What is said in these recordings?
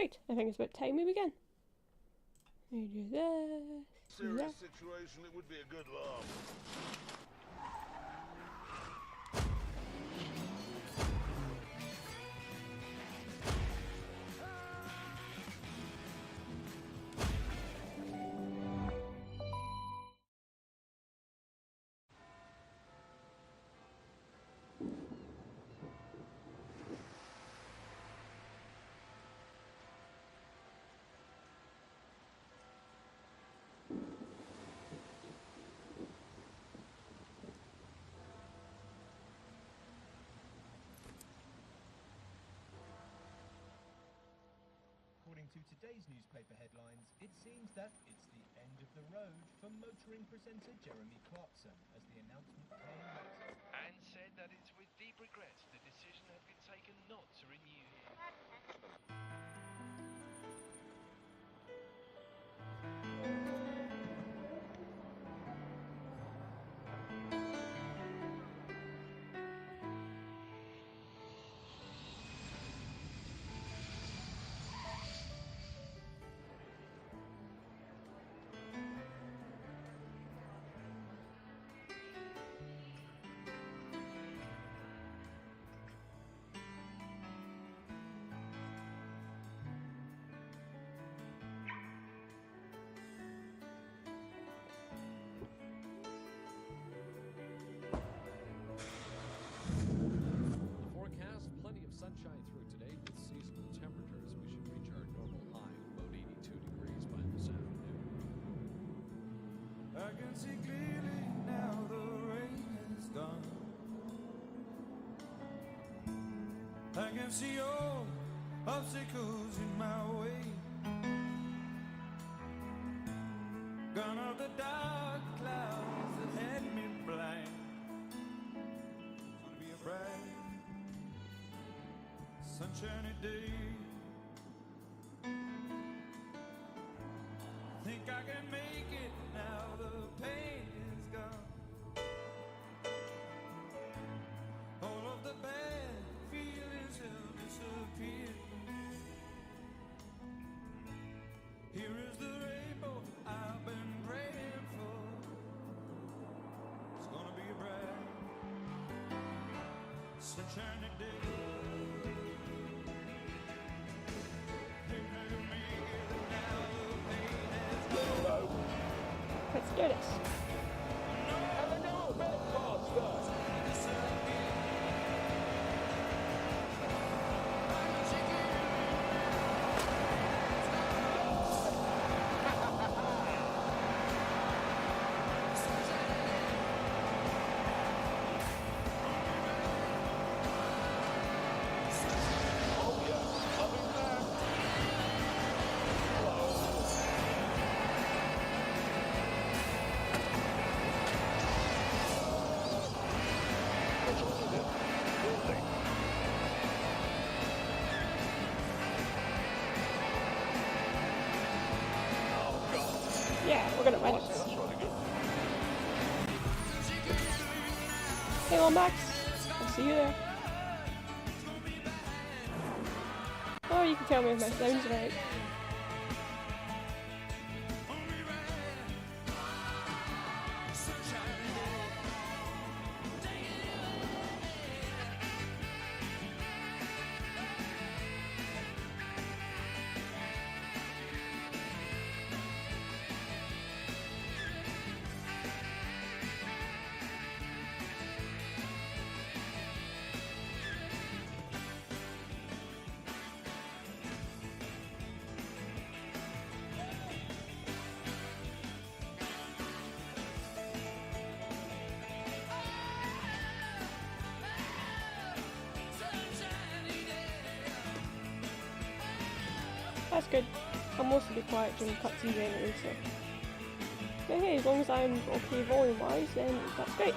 Right, I think it's about time we begin. We do this. Serious situation, it would be a good laugh. According to today's newspaper headlines, it seems that it's the end of the road for motoring presenter Jeremy Clarkson, as the announcement came later. And said that it's with deep regret the decision had been taken not to renew him. Plenty of sunshine through today with seasonal temperatures. We should reach our normal high of about 82 degrees by this afternoon. I can see clearly now the rain is gone. I can see all obstacles in my way. Gone are the dark clouds that had me blind. It's gonna be a bright sunshiny day. Think I can make it now, the pain is gone. All of the bad feelings have disappeared. Here is the rainbow I've been praying for. It's gonna be a bright sunshiny day. Let's do this. Yeah, we're gonna win. Hey, well, Max, I'll see you there. Oh, you can tell me if my sound's right. That's good. I'll mostly be quiet during cutscenes anyway, so. But hey, as long as I'm okay volume wise, then that's great.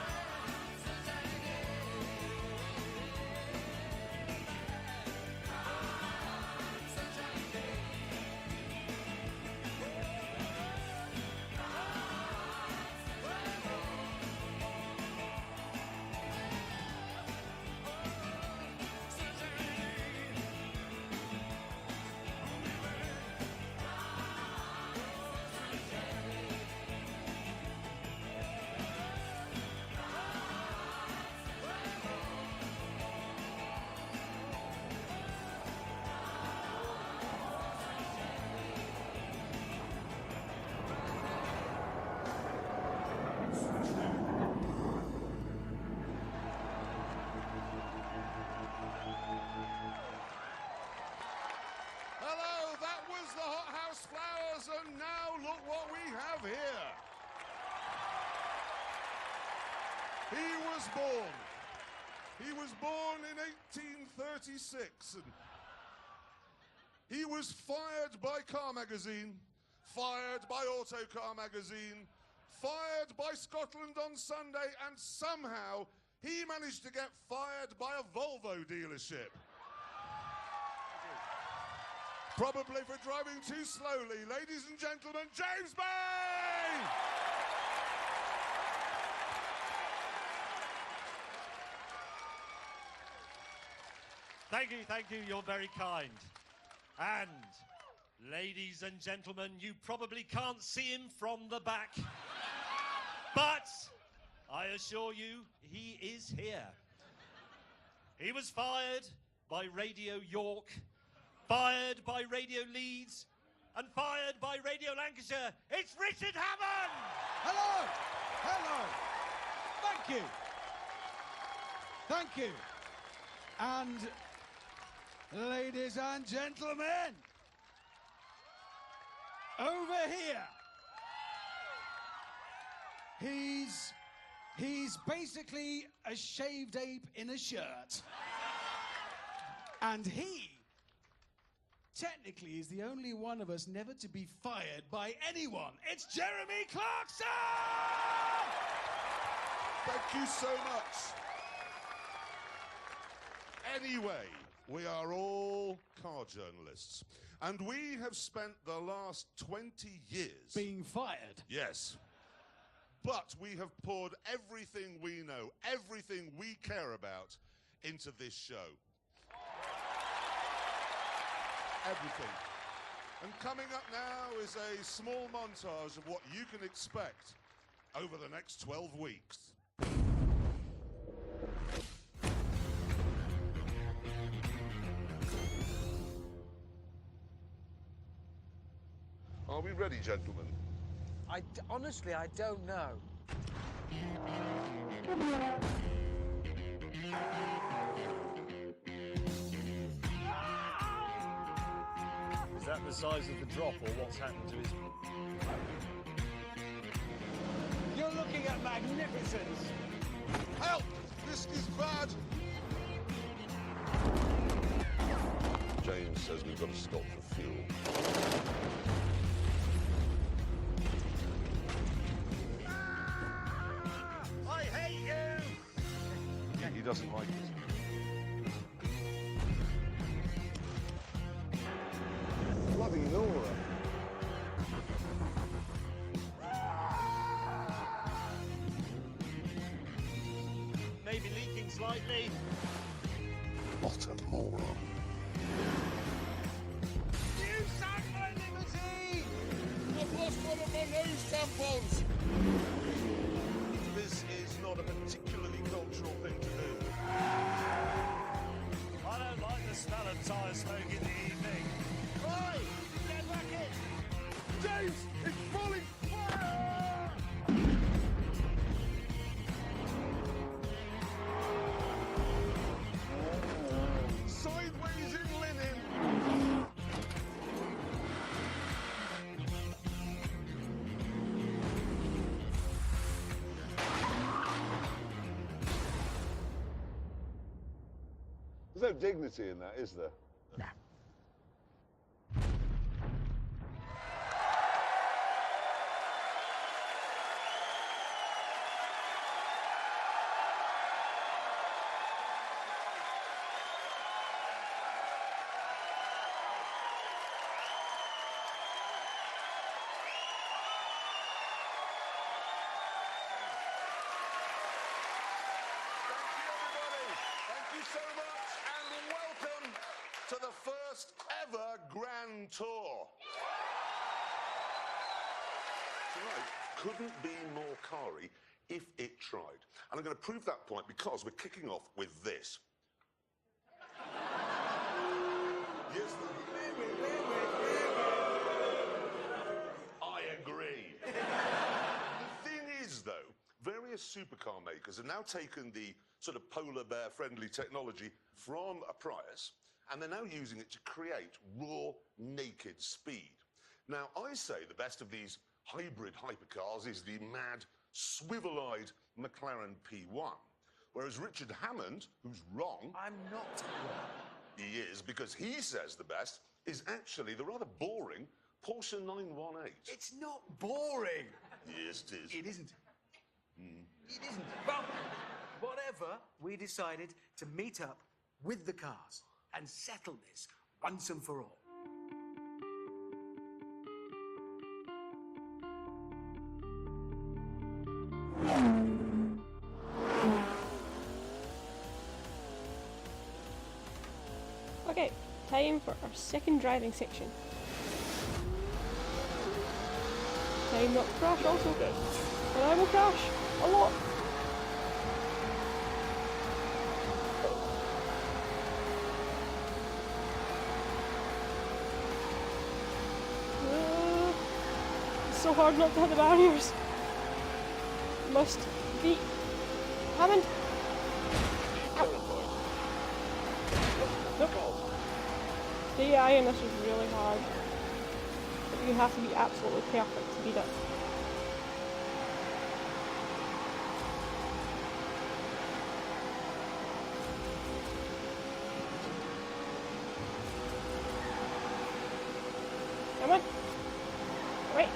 here. He was born. He was born in 1836. And he was fired by Car Magazine, fired by Autocar Magazine, fired by Scotland on Sunday, and somehow he managed to get fired by a Volvo dealership. Probably for driving too slowly. Ladies and gentlemen, James Bay! Thank you, you're very kind. And, ladies and gentlemen, you probably can't see him from the back, but I assure you, he is here. He was fired by Radio York, fired by Radio Leeds, and fired by Radio Lancashire. It's Richard Hammond! Hello! Hello! Thank you! Thank you! And, ladies and gentlemen, over here, he's basically a shaved ape in a shirt. And he, technically, is the only one of us never to be fired by anyone. It's Jeremy Clarkson! Thank you so much. Anyway, we are all car journalists, and we have spent the last 20 years... being fired. Yes. But we have poured everything we know, everything we care about, into this show. Everything. And coming up now is a small montage of what you can expect over the next 12 weeks. Are we ready, gentlemen? Honestly, I don't know. Is that the size of the drop, or what's happened to his... You're looking at magnificence. Help! This is bad! James says we've got to stop for fuel. I hate you! He doesn't like it. Bloody Nora. Maybe leaking slightly. What a moron. You sank my liberty! I've lost one of my nose tampons! This is not a particularly cultural thing to do. I don't like the smell of tyre smoke in the evening. Oi! Get back in! James! It's falling fire! Sideways in linen! There's no dignity in that, is there? No. Thank you so much, and welcome to the first ever Grand Tour. Right, couldn't be more Kari if it tried. And I'm going to prove that point because we're kicking off with this. Yes, I agree. The thing is, though, various supercar makers have now taken the sort of polar bear friendly technology from a Prius, and they're now using it to create raw, naked speed. Now, I say the best of these hybrid hypercars is the mad, swivel-eyed McLaren P1. Whereas Richard Hammond, who's wrong... I'm not wrong. He is, because he says the best is actually the rather boring Porsche 918. It's not boring. Yes, it is. It isn't. It isn't. But whatever, we decided to meet up with the cars and settle this once and for all. Okay, time for our second driving section. Time not to crash also. And I will crash a lot. It's so hard not to hit the barriers. Must be Hammond. Ow. Nope. The AI in this is really hard. But you have to be absolutely perfect to beat it. Come on. Wait.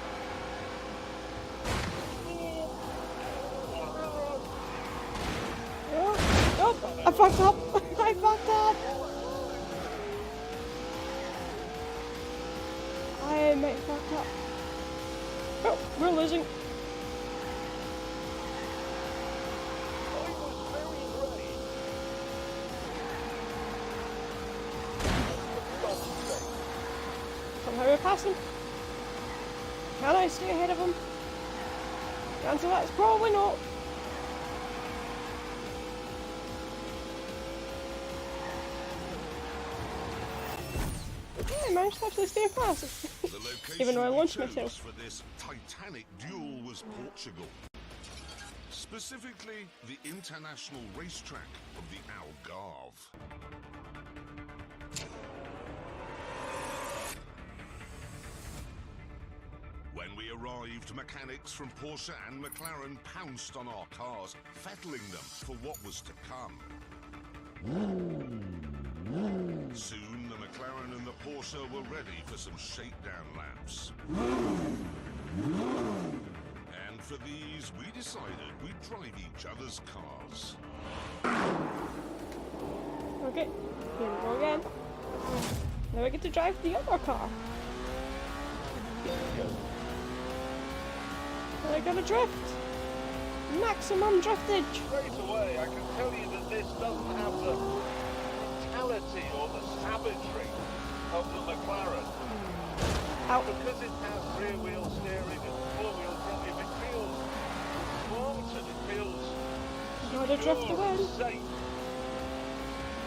Oh, I fucked up. I fucked up. I might have fucked up. Oh, we're losing. Somehow we're passing. Can I stay ahead of him? The answer to that is probably not. I managed to actually stay fast. Even though I launched myself. For this titanic duel was Portugal. Specifically, the international racetrack of the Algarve. When we arrived, mechanics from Porsche and McLaren pounced on our cars, fettling them for what was to come. Soon, the McLaren and the Porsche were ready for some shakedown laps. And for these, we decided we'd drive each other's cars. Okay, here we go again. Now I get to drive the other car. And I gotta drift. Maximum driftage. Straight away, I can tell you that this doesn't have the brutality or the savagery of the McLaren. Ow. Because it has rear wheel steering and four-wheel drive, it feels wanted, it feels Gotta drift secure away. and safe.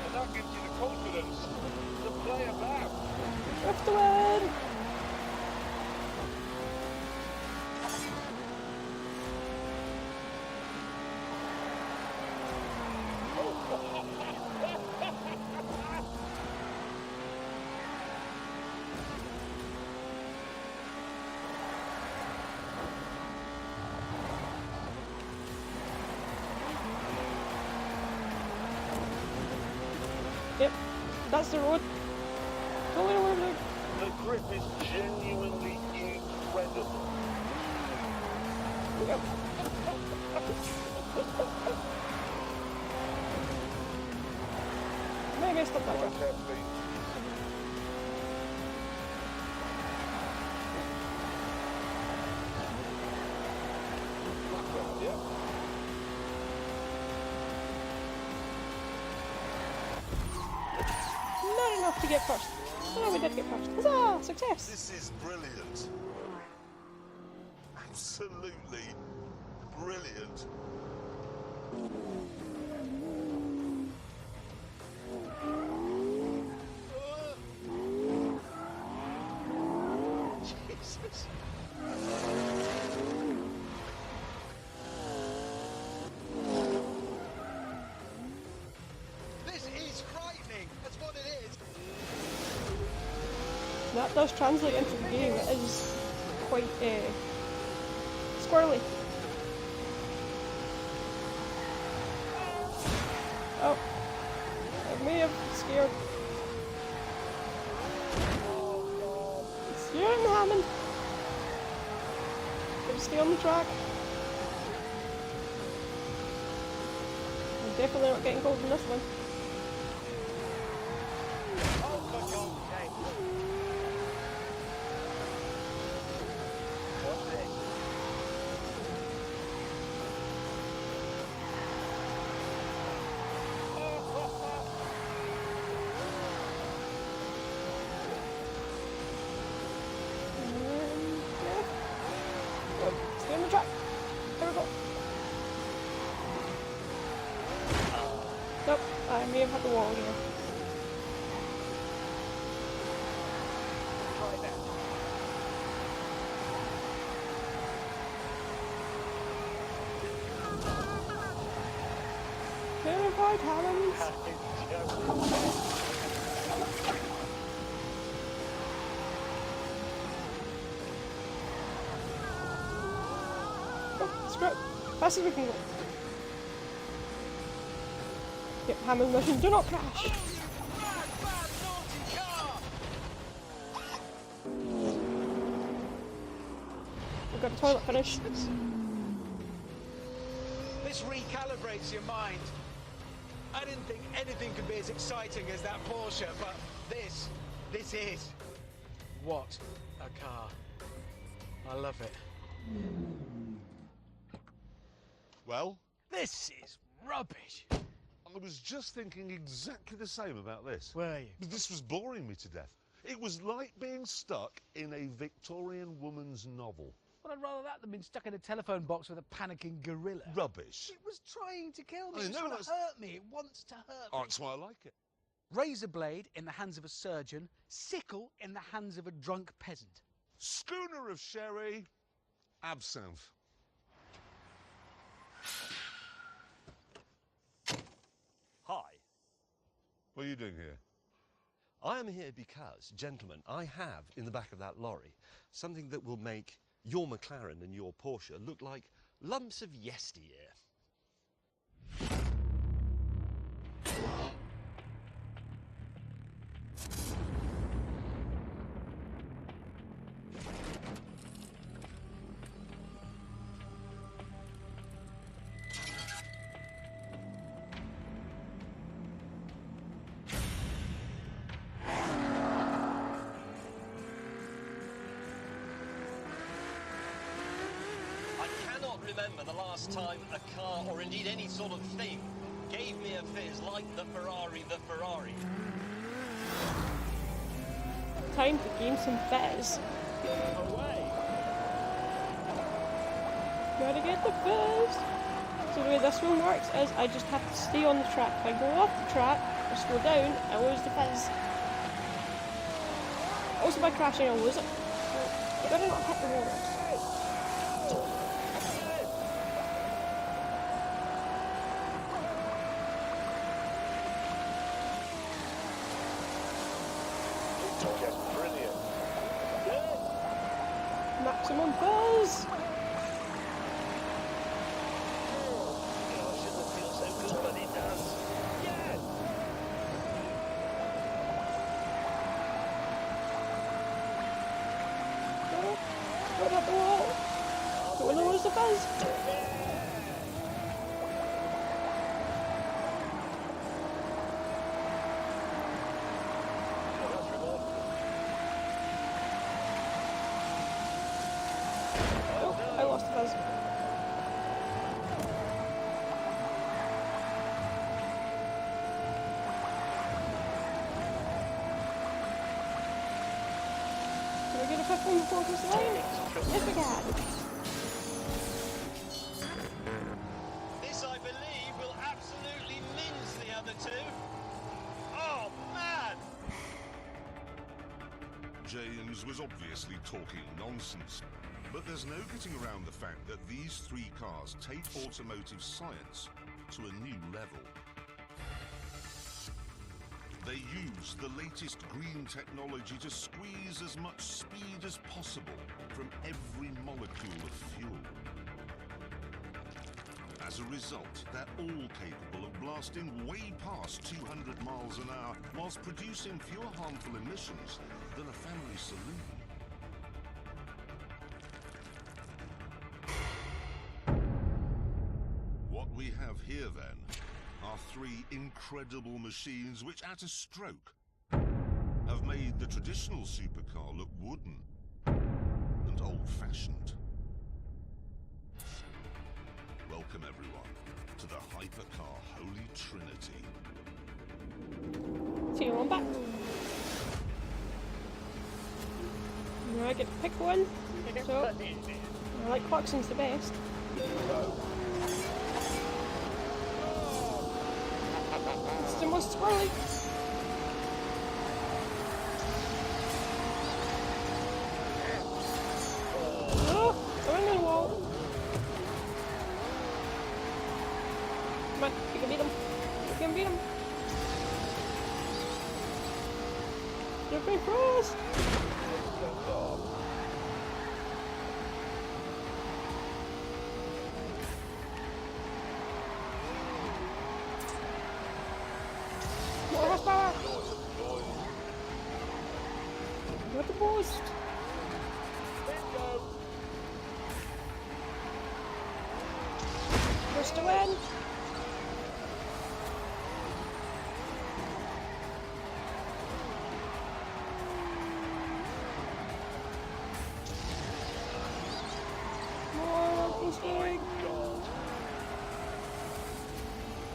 And that gives you the confidence to play about. Drift away. Yep, that's the road. Totally know where to go. The grip is genuinely incredible. Yep. Maybe I stop that Watch drift. out, please. Yeah. Not enough to get first. Oh, we did get first. Huzzah! Success! This is brilliant. Absolutely brilliant. Jesus. This is frightening. That's what it is. That does translate into the game. It is quite squirrely. Oh. I may have scared. Steering Hammond. Gotta stay on the track. I'm definitely not getting cold in this one. Oh, for God's sake. What's this? Yeah. Oh, stay on the track. There we go. Nope, I may have had the wall here. Try that. Terrified Hammonds. Oh, screw it. Fast as we can go. Yep, Hammond mission, do not crash. We've got a toilet finish. This recalibrates your mind. I didn't think anything could be as exciting as that Porsche, but this is. What a car. I love it. Well, This is rubbish. I was just thinking exactly the same about this. Were you? But this was boring me to death. It was like being stuck in a Victorian woman's novel. Well, I'd rather that than being stuck in a telephone box with a panicking gorilla. Rubbish. It was trying to kill me. I It's know, trying to that's- hurt me. It wants to hurt me. Oh, that's why I like it. Razor blade in the hands of a surgeon, sickle in the hands of a drunk peasant. Schooner of sherry, absinthe. Hi. What are you doing here? I am here because, gentlemen, I have in the back of that lorry something that will make your McLaren and your Porsche look like lumps of yesteryear. Remember the last time a car, or indeed any sort of thing, gave me a fizz like the Ferrari. Time to gain some fizz. Away. Gotta get the fizz. So the way this one works is I just have to stay on the track. If I go off the track or slow down, I lose the fizz. Also by crashing, I'll lose it. So you gotta not hit the wall. Just brilliant. Maximum fizz. Shouldn't feel so good, but it does. Yes! What about the wall? Don't want to lose the fizz. Oh, I lost the fizz. Can we get a fifth one before it goes to the line? Yes, we can. This, I believe, will absolutely mince the other two. Oh, man! James was obviously talking nonsense. But there's no getting around the fact that these three cars take automotive science to a new level. They use the latest green technology to squeeze as much speed as possible from every molecule of fuel. As a result, they're all capable of blasting way past 200 miles an hour whilst producing fewer harmful emissions than a family saloon. What we have here, then, are three incredible machines which, at a stroke, have made the traditional supercar look wooden and old-fashioned. Welcome, everyone, to the Hypercar Holy Trinity. See you on back. I get to pick one. So, I like Clarkson's the best. It's the most swirly. Oh, I'm in the wall. Come on, you can beat him. You can beat him. You're pretty frost. More horsepower. Got the boost. First to win.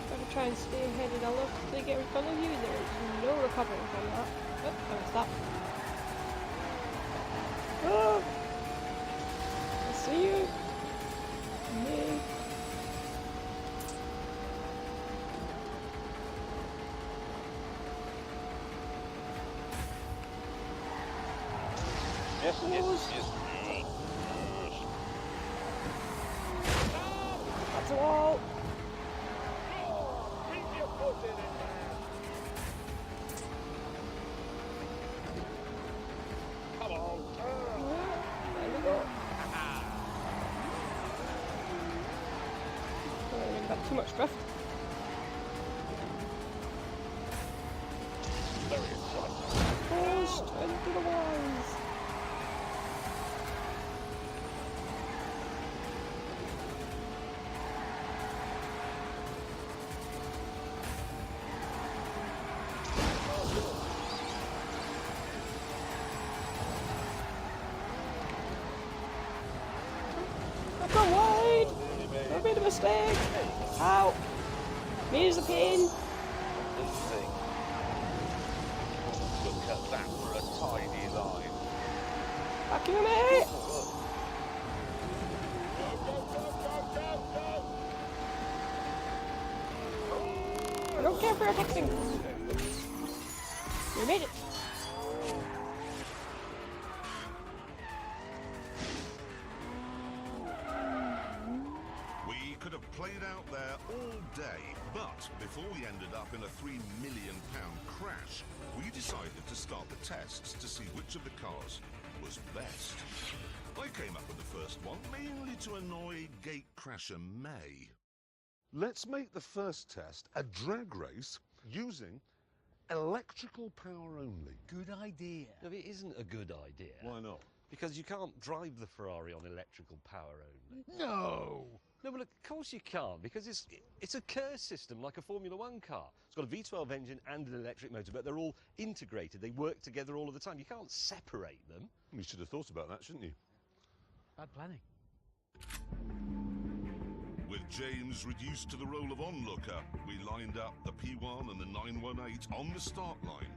Gotta try and stay ahead of the look. If they get in front of you, there's no recovering from that. Oh, I missed that. Oh! I see you. Me. Yes. That's a wall. Come on, There we go. I've got too much drift. Post into the walls. I've gone wide! I made a mistake! Ow! Me is a pain! this thing. Look at that for a tiny line. Back you, mate! I don't care for your texting! You made it! We could have played out there all day, but before we ended up in a £3 million crash, we decided to start the tests to see which of the cars was best. I came up with the first one, mainly to annoy gatecrasher May. Let's make the first test a drag race using electrical power only. Good idea. No, it isn't a good idea. Why not? Because you can't drive the Ferrari on electrical power only. No. No, but of course you can't, because it's a curse system like a Formula One car. It's got a V12 engine and an electric motor, but they're all integrated. They work together all of the time. You can't separate them. You should have thought about that, shouldn't you? Bad planning. With James reduced to the role of onlooker, we lined up the P1 and the 918 on the start line.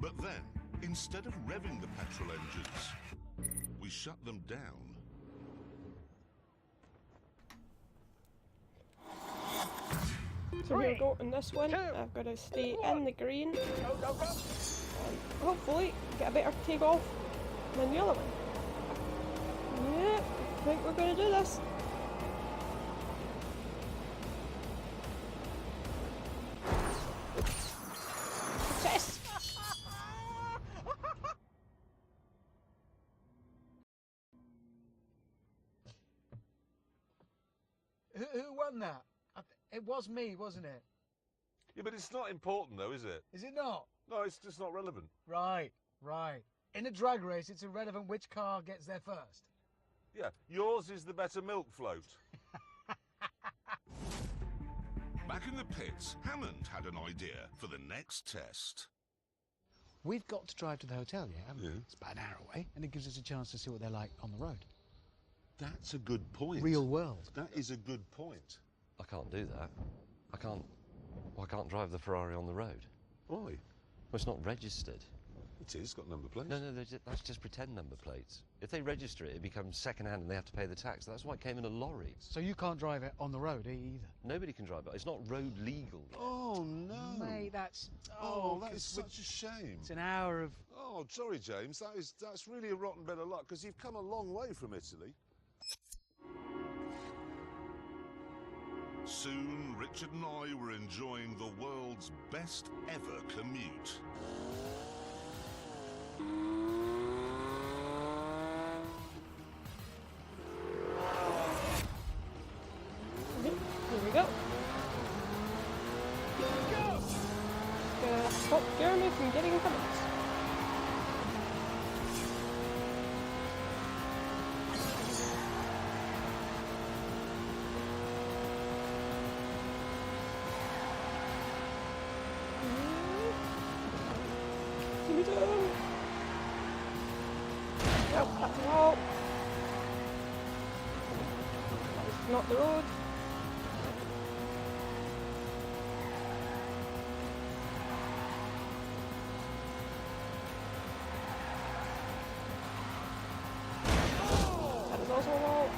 But then, instead of revving the petrol engines, we shut them down. So we're going to go in this one. I've got to stay in the green. And hopefully get a better take off than the other one. Yeah, I think we're going to do this. Success! Who won that? It was me, wasn't it? Yeah, but it's not important though, is it? Is it not? No, it's just not relevant. Right. In a drag race, it's irrelevant which car gets there first. Yeah, yours is the better milk float. Back in the pits, Hammond had an idea for the next test. We've got to drive to the hotel, yeah, haven't we? Yeah. It's about an hour away, and it gives us a chance to see what they're like on the road. That's a good point. Real world. That is a good point. I can't do that. I can't drive the Ferrari on the road. Why? Well, it's not registered. It is, got number plates. No, that's just pretend number plates. If they register it, it becomes second-hand and they have to pay the tax. That's why it came in a lorry. So you can't drive it on the road either? Nobody can drive it. It's not road legal yet. Oh, no. Mate, that's... Oh, that is such a shame. It's an hour of... Oh, sorry, James. That's really a rotten bit of luck, because you've come a long way from Italy. Soon, Richard and I were enjoying the world's best ever commute. Here we go. Stop Jeremy from getting comments. Nope, that's a wall. That was not the road. That is also a wall.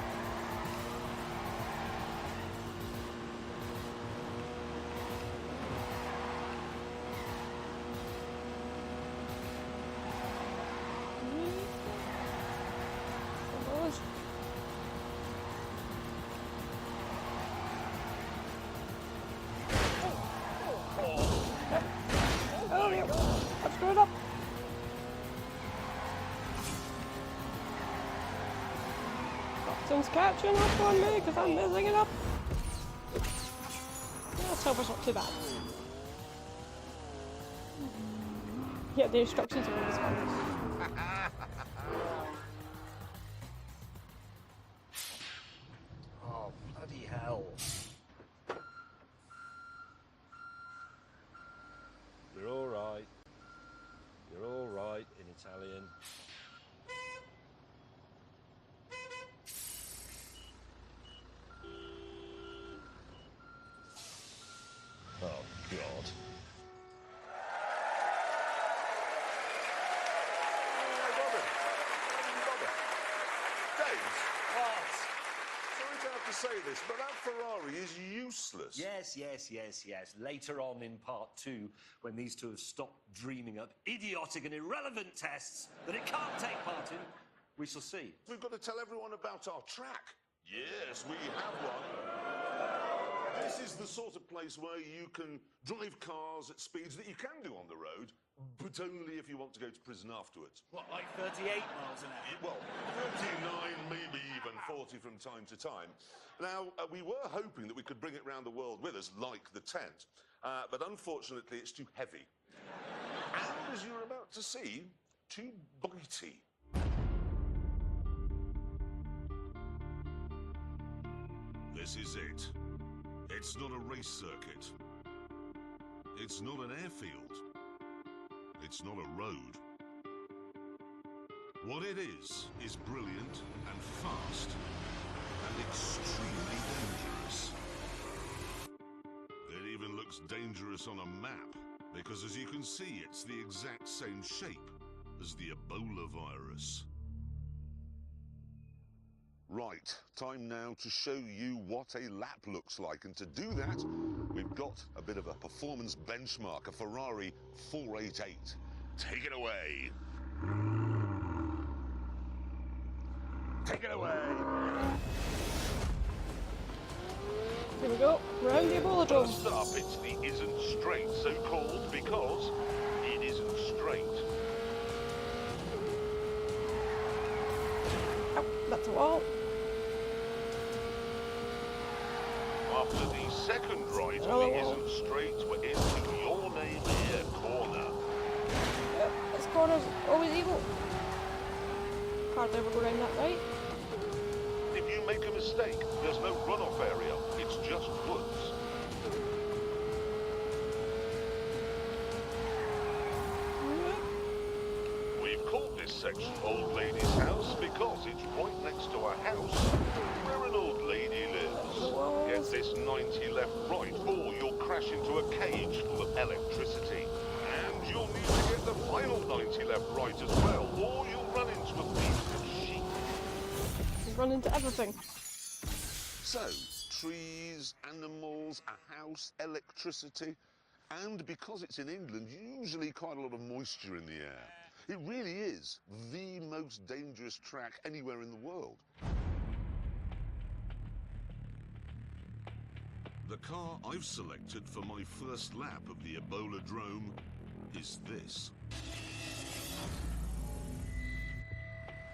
Oh, yeah. I screwed up. Captain's catching up on me because I'm messing it up. Yeah, silver's not too bad. Yeah, the instructions are always fun. Oh, bloody hell. You're all right. You're all right in Italian. Oh, God. James, sorry to have to say this, but that Ferrari is useless. Yes. Later on in part 2, when these two have stopped dreaming up idiotic and irrelevant tests that it can't take part in, we shall see. We've got to tell everyone about our track. Yes, we have one. This is the sort of place where you can drive cars at speeds that you can do on the road, but only if you want to go to prison afterwards. What, like 38 miles an hour? Well, 39, maybe even 40 from time to time. Now, we were hoping that we could bring it round the world with us, like the tent, but unfortunately it's too heavy. And as you're about to see, too bitey. This is it. It's not a race circuit. It's not an airfield. It's not a road. What it is brilliant and fast and extremely dangerous. It even looks dangerous on a map, because as you can see, it's the exact same shape as the Ebola virus. Right, time now to show you what a lap looks like, and to do that, we've got a bit of a performance benchmark, a Ferrari 488. Take it away. Take it away. Here we go, round the Ebola drone. First up, it's the isn't straight, so called because it isn't straight. Oh, that's a wall. After the second right Oh, on the well. isn't straight, we're into your name here corner. Yep, this corner's always evil. Can't ever go around that right. If you make a mistake, there's no runoff area. It's just woods. We've called this section Old Lady's House because it's right next to a house where an old lady lives. Get this 90 left right, or you'll crash into a cage full of electricity. And you'll need to get the final 90 left right as well, or you'll run into a piece of sheep. Run into everything. So, trees, animals, a house, electricity, and because it's in England, usually quite a lot of moisture in the air. It really is the most dangerous track anywhere in the world. The car I've selected for my first lap of the Ebola Drome is this.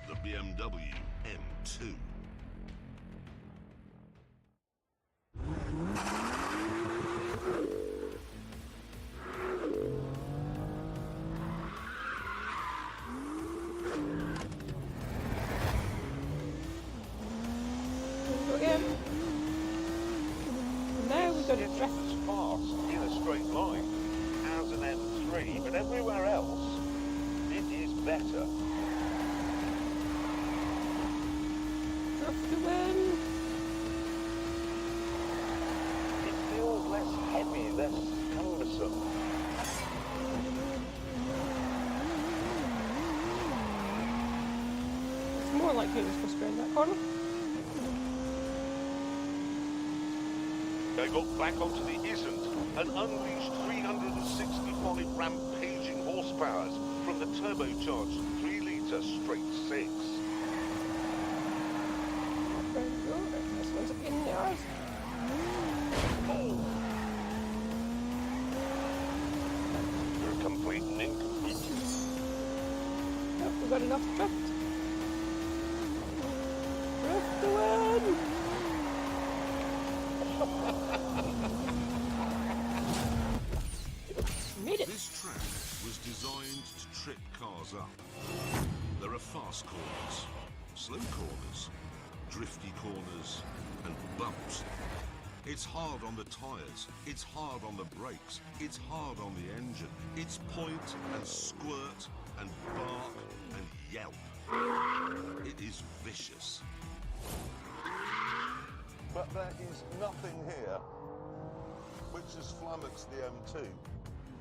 The BMW M2. Go again. Now we've got to drift. As fast in a straight line as an M3, but everywhere else, it is better. Drift to win. It feels less heavy, less cumbersome. It's more likely it was supposed to go in that corner. They got back onto the isn't and unleashed 365 rampaging horsepowers from the turbocharged 3-litre straight six. There we go. This one's a pain in the arse. Oh! You're complete and incomplete. Yep, we've got enough drift. Drift to win! Made it. This track was designed to trip cars up. There are fast corners, slow corners, drifty corners, and bumps. It's hard on the tyres, it's hard on the brakes, it's hard on the engine. It's point and squirt and bark and yelp. It is vicious. But there is nothing here which has flummoxed the M2.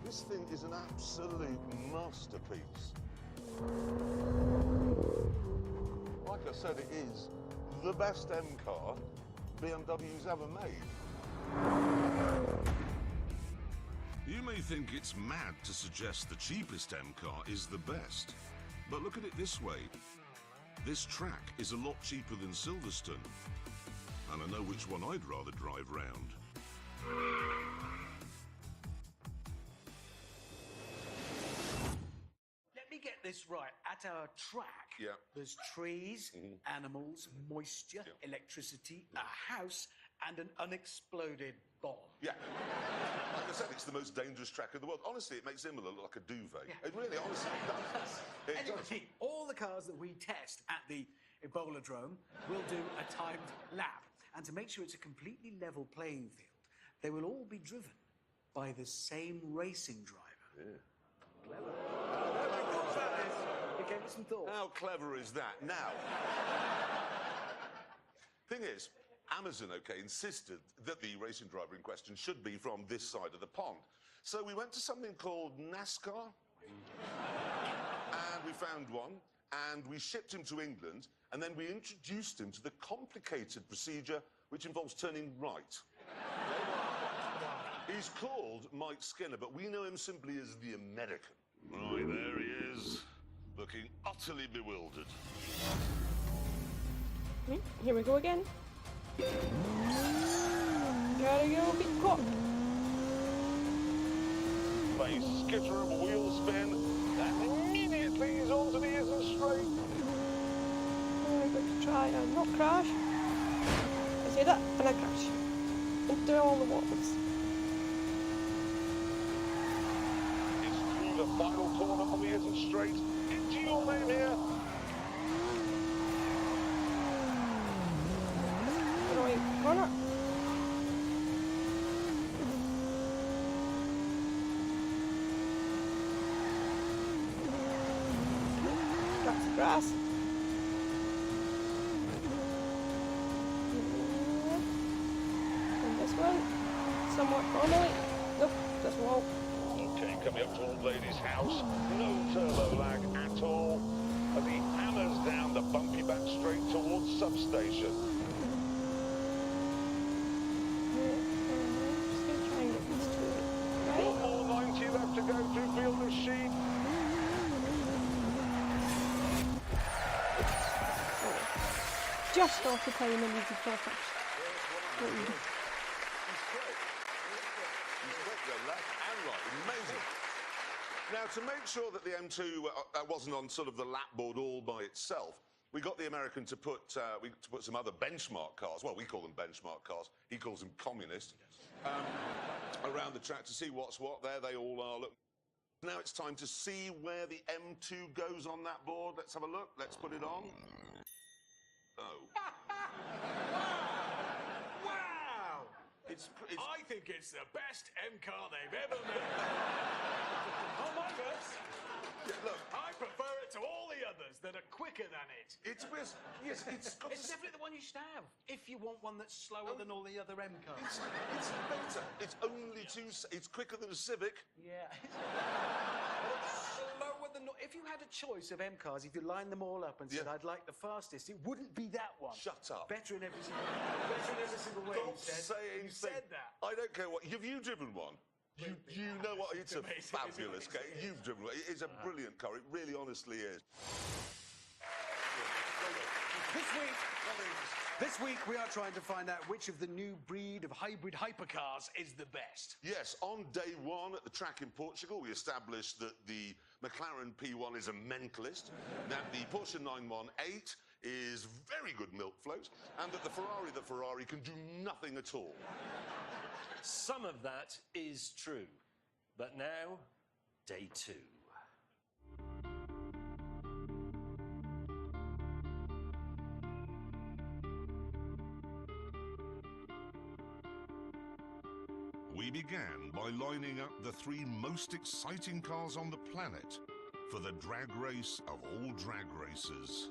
This thing is an absolute masterpiece. Like I said, it is the best M car BMW's ever made. You may think it's mad to suggest the cheapest M car is the best, but look at it this way. This track is a lot cheaper than Silverstone, and I know which one I'd rather drive round. Let me get this right. At our track, Yeah. there's trees, animals, moisture, electricity, a house, and an unexploded bomb. Yeah. Like I said, it's the most dangerous track in the world. Honestly, it makes Imola look like a duvet. Yeah. It really, honestly, does. It Anyway, does. all the cars that we test at the Ebola Drome will do a timed lap. And to make sure it's a completely level playing field, they will all be driven by the same racing driver. Yeah. Clever. It gave me some thought. How clever is that? Now, thing is, Amazon, insisted that the racing driver in question should be from this side of the pond. So we went to something called NASCAR, and we found one, and we shipped him to England, and then we introduced him to the complicated procedure which involves turning right. He's called Mike Skinner, but we know him simply as the American. Right, there he is, looking utterly bewildered. Here we go again. Gotta go get caught. Nice skitter of a wheel spin, and immediately he's onto the isn't straight. I'm going to try and not crash. I say that, and I crash. into all the waters. It's through the final corner on the Eton Straight. Into your name here. Right, corner. That's the grass. And this one, somewhat normally. Nope, just wall. Okay, coming up to Old Lady's house. No turbo lag at all. As he hammers down the bumpy back straight towards substation. Just gonna try and get these two. Right. One more 90 left to go through Field of Sheep. Just off the time and easy perfect. He's quick, though, left and right. Amazing. Now, to make sure that the M2 wasn't on sort of the lap board all by itself, we got the American to put some other benchmark cars. Well, we call them benchmark cars. He calls them communist. Around the track to see what's what. There they all are. Look. Now it's time to see where the M2 goes on that board. Let's have a look. Let's put it on. Oh. Wow! I think it's the best M car they've ever made. On my verse. Yeah, look. I prefer it to all the others that are quicker than it. It's definitely the one you should have if you want one that's slower than all the other M cars. It's better. It's only it's quicker than a Civic. Yeah. Slower than... If you had a choice of M cars, if you lined them all up and said, I'd like the fastest, it wouldn't be that one. Shut up. Better in every single way. Stop saying you said that. I don't care what. Have you driven one? You know what? It's a fabulous car. You've driven one. It's a brilliant car. It really, honestly is. This week we are trying to find out which of the new breed of hybrid hypercars is the best. Yes, on day one at the track in Portugal, we established that the McLaren P1 is a mentalist, that the Porsche 918 is very good milk float, and that the Ferrari can do nothing at all. Some of that is true. But now, day 2. We began by lining up the 3 most exciting cars on the planet for the drag race of all drag races.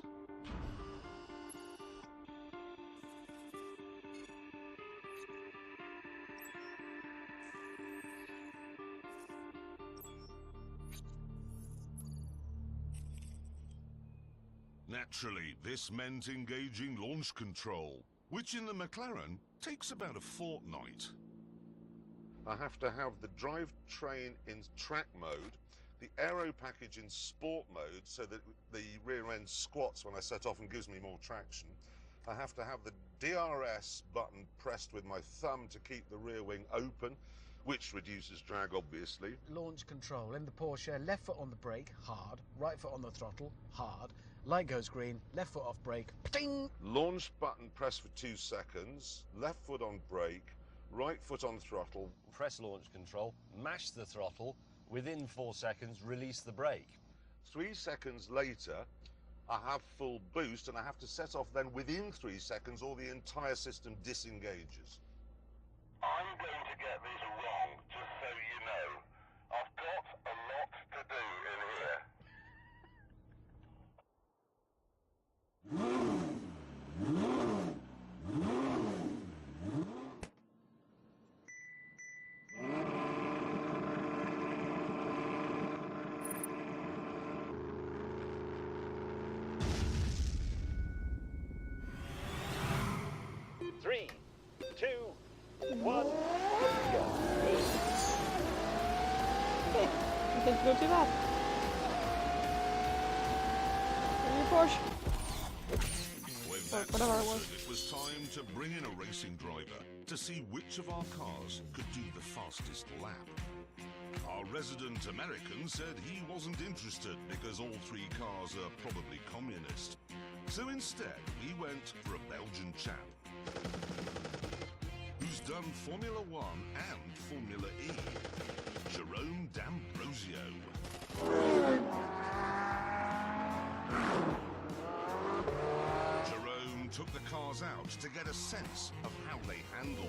Naturally, this meant engaging launch control, which in the McLaren takes about a fortnight. I have to have the drivetrain in track mode, the aero package in sport mode so that the rear end squats when I set off and gives me more traction. I have to have the DRS button pressed with my thumb to keep the rear wing open, which reduces drag, obviously. Launch control in the Porsche, left foot on the brake, hard, right foot on the throttle, hard, light goes green, left foot off brake, ding! Launch button pressed for 2 seconds, left foot on brake, right foot on throttle. Press launch control, mash the throttle, within 4 seconds, release the brake. 3 seconds later, I have full boost and I have to set off then within 3 seconds or the entire system disengages. I'm going to get this wrong, just so you know. I've got a lot to do in here. Three, 2, 1, go. You didn't go too bad. Your Porsche. With Or that whatever it was. sorted, it was time to bring in a racing driver to see which of our cars could do the fastest lap. Our resident American said he wasn't interested because all 3 cars are probably communist. So instead, we went for a Belgian chap who's done Formula 1 and Formula E. Jerome D'Ambrosio. Jerome took the cars out to get a sense of how they handled.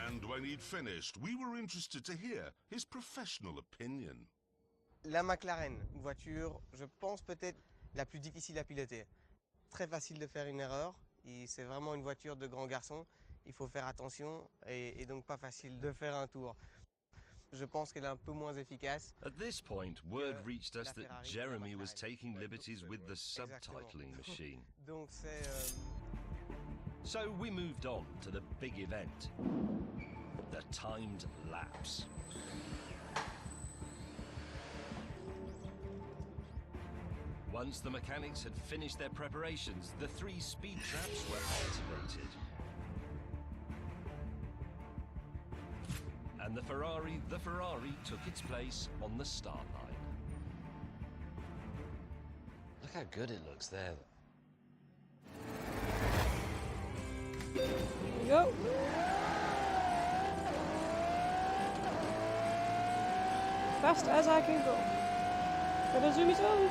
And when he'd finished, we were interested to hear his professional opinion. La McLaren, une voiture, je pense peut-être la plus difficile à piloter. Très facile de faire une erreur, et c'est vraiment une voiture de grand garçon. Il faut faire attention et donc pas facile de faire un tour. Je pense qu'elle est un peu moins efficace. At this point, word reached us that Jeremy was taking liberties with the subtitling machine. Donc c'est... So we moved on to the big event, the timed laps. Once the mechanics had finished their preparations, the 3 speed traps were activated. And the Ferrari took its place on the start line. Look how good it looks there. Here we go. Fast as I can go. Gotta zoom it on.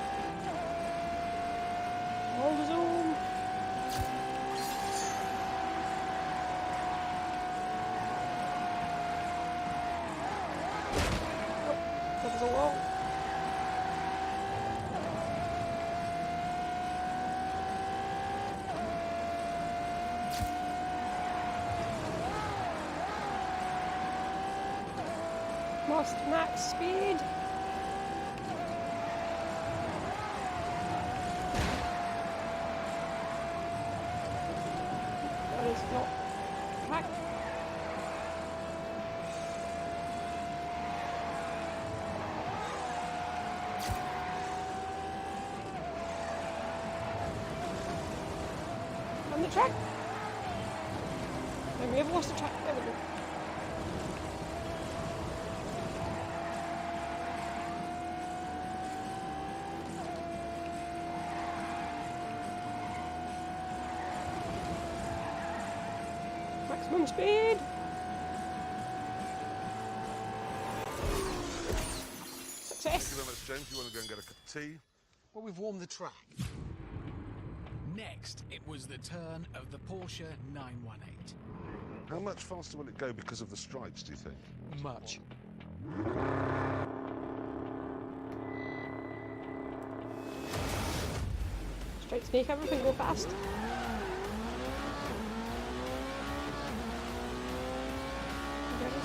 Hold the zoom. Oh, that was a wall. Lost max speed. That is not track. On the track. And we have lost the track. There we go. Maximum speed! Success! Thank you very much, James. You want to go and get a cup of tea? Well, we've warmed the track. Next, it was the turn of the Porsche 918. How much faster will it go because of the stripes, do you think? Much. Stripes make everything go fast.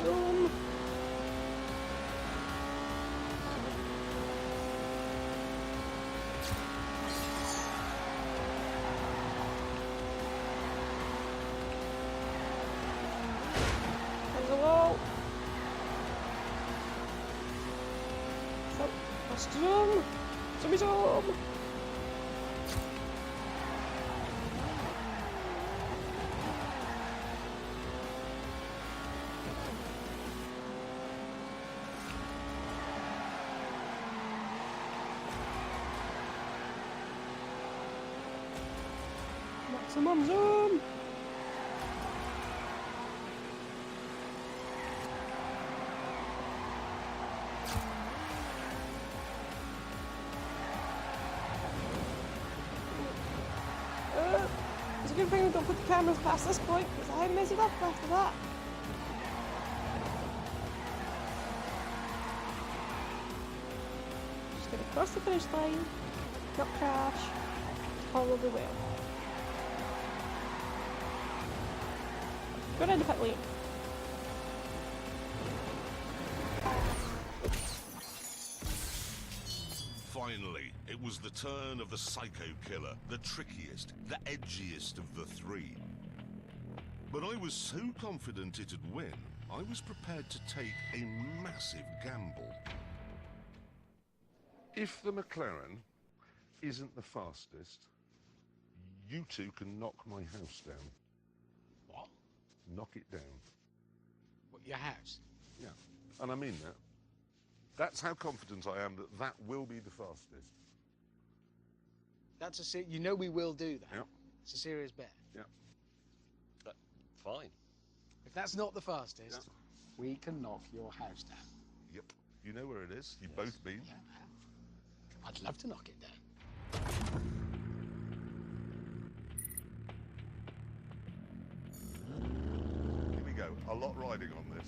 Zoom. There's a wall. So, let's zoom. Zoom, zoom. Maximum zoom! It's a good thing we don't put the cameras past this point, because I mess it up after that. Just get across the finish line, not crash, probably will. Go down the pit lane. Finally, it was the turn of the psycho killer, the trickiest, the edgiest of the 3. But I was so confident it'd win, I was prepared to take a massive gamble. If the McLaren isn't the fastest, you two can knock my house down. What? knock it down. What, your house? Yeah, and I mean that. That's how confident I am that that will be the fastest. That's you know we will do that. Yep. It's a serious bet. Yeah. Fine. If that's not the fastest, we can knock your house down. Yep. You know where it is. You've both been. Yeah, I'd love to knock it down. Here we go. A lot riding on this.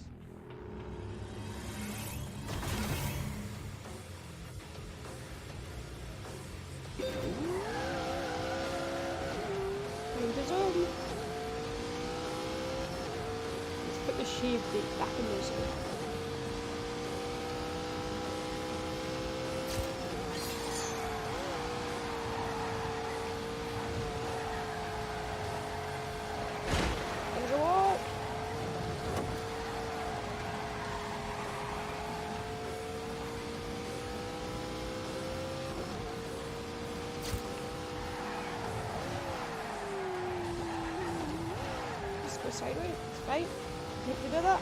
Windows on. Let's put the shave date back in this one. There's a wall. Just go sideways, it's fine. Need to do that.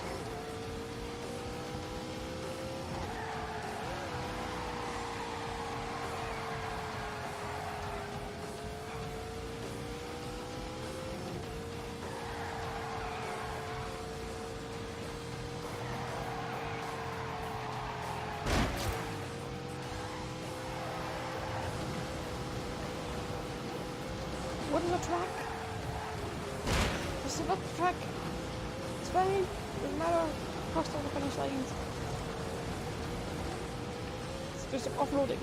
What is a track? This is not the track. It's fine. Doesn't matter. Crossed all the finish lines. Let's do some off-roading.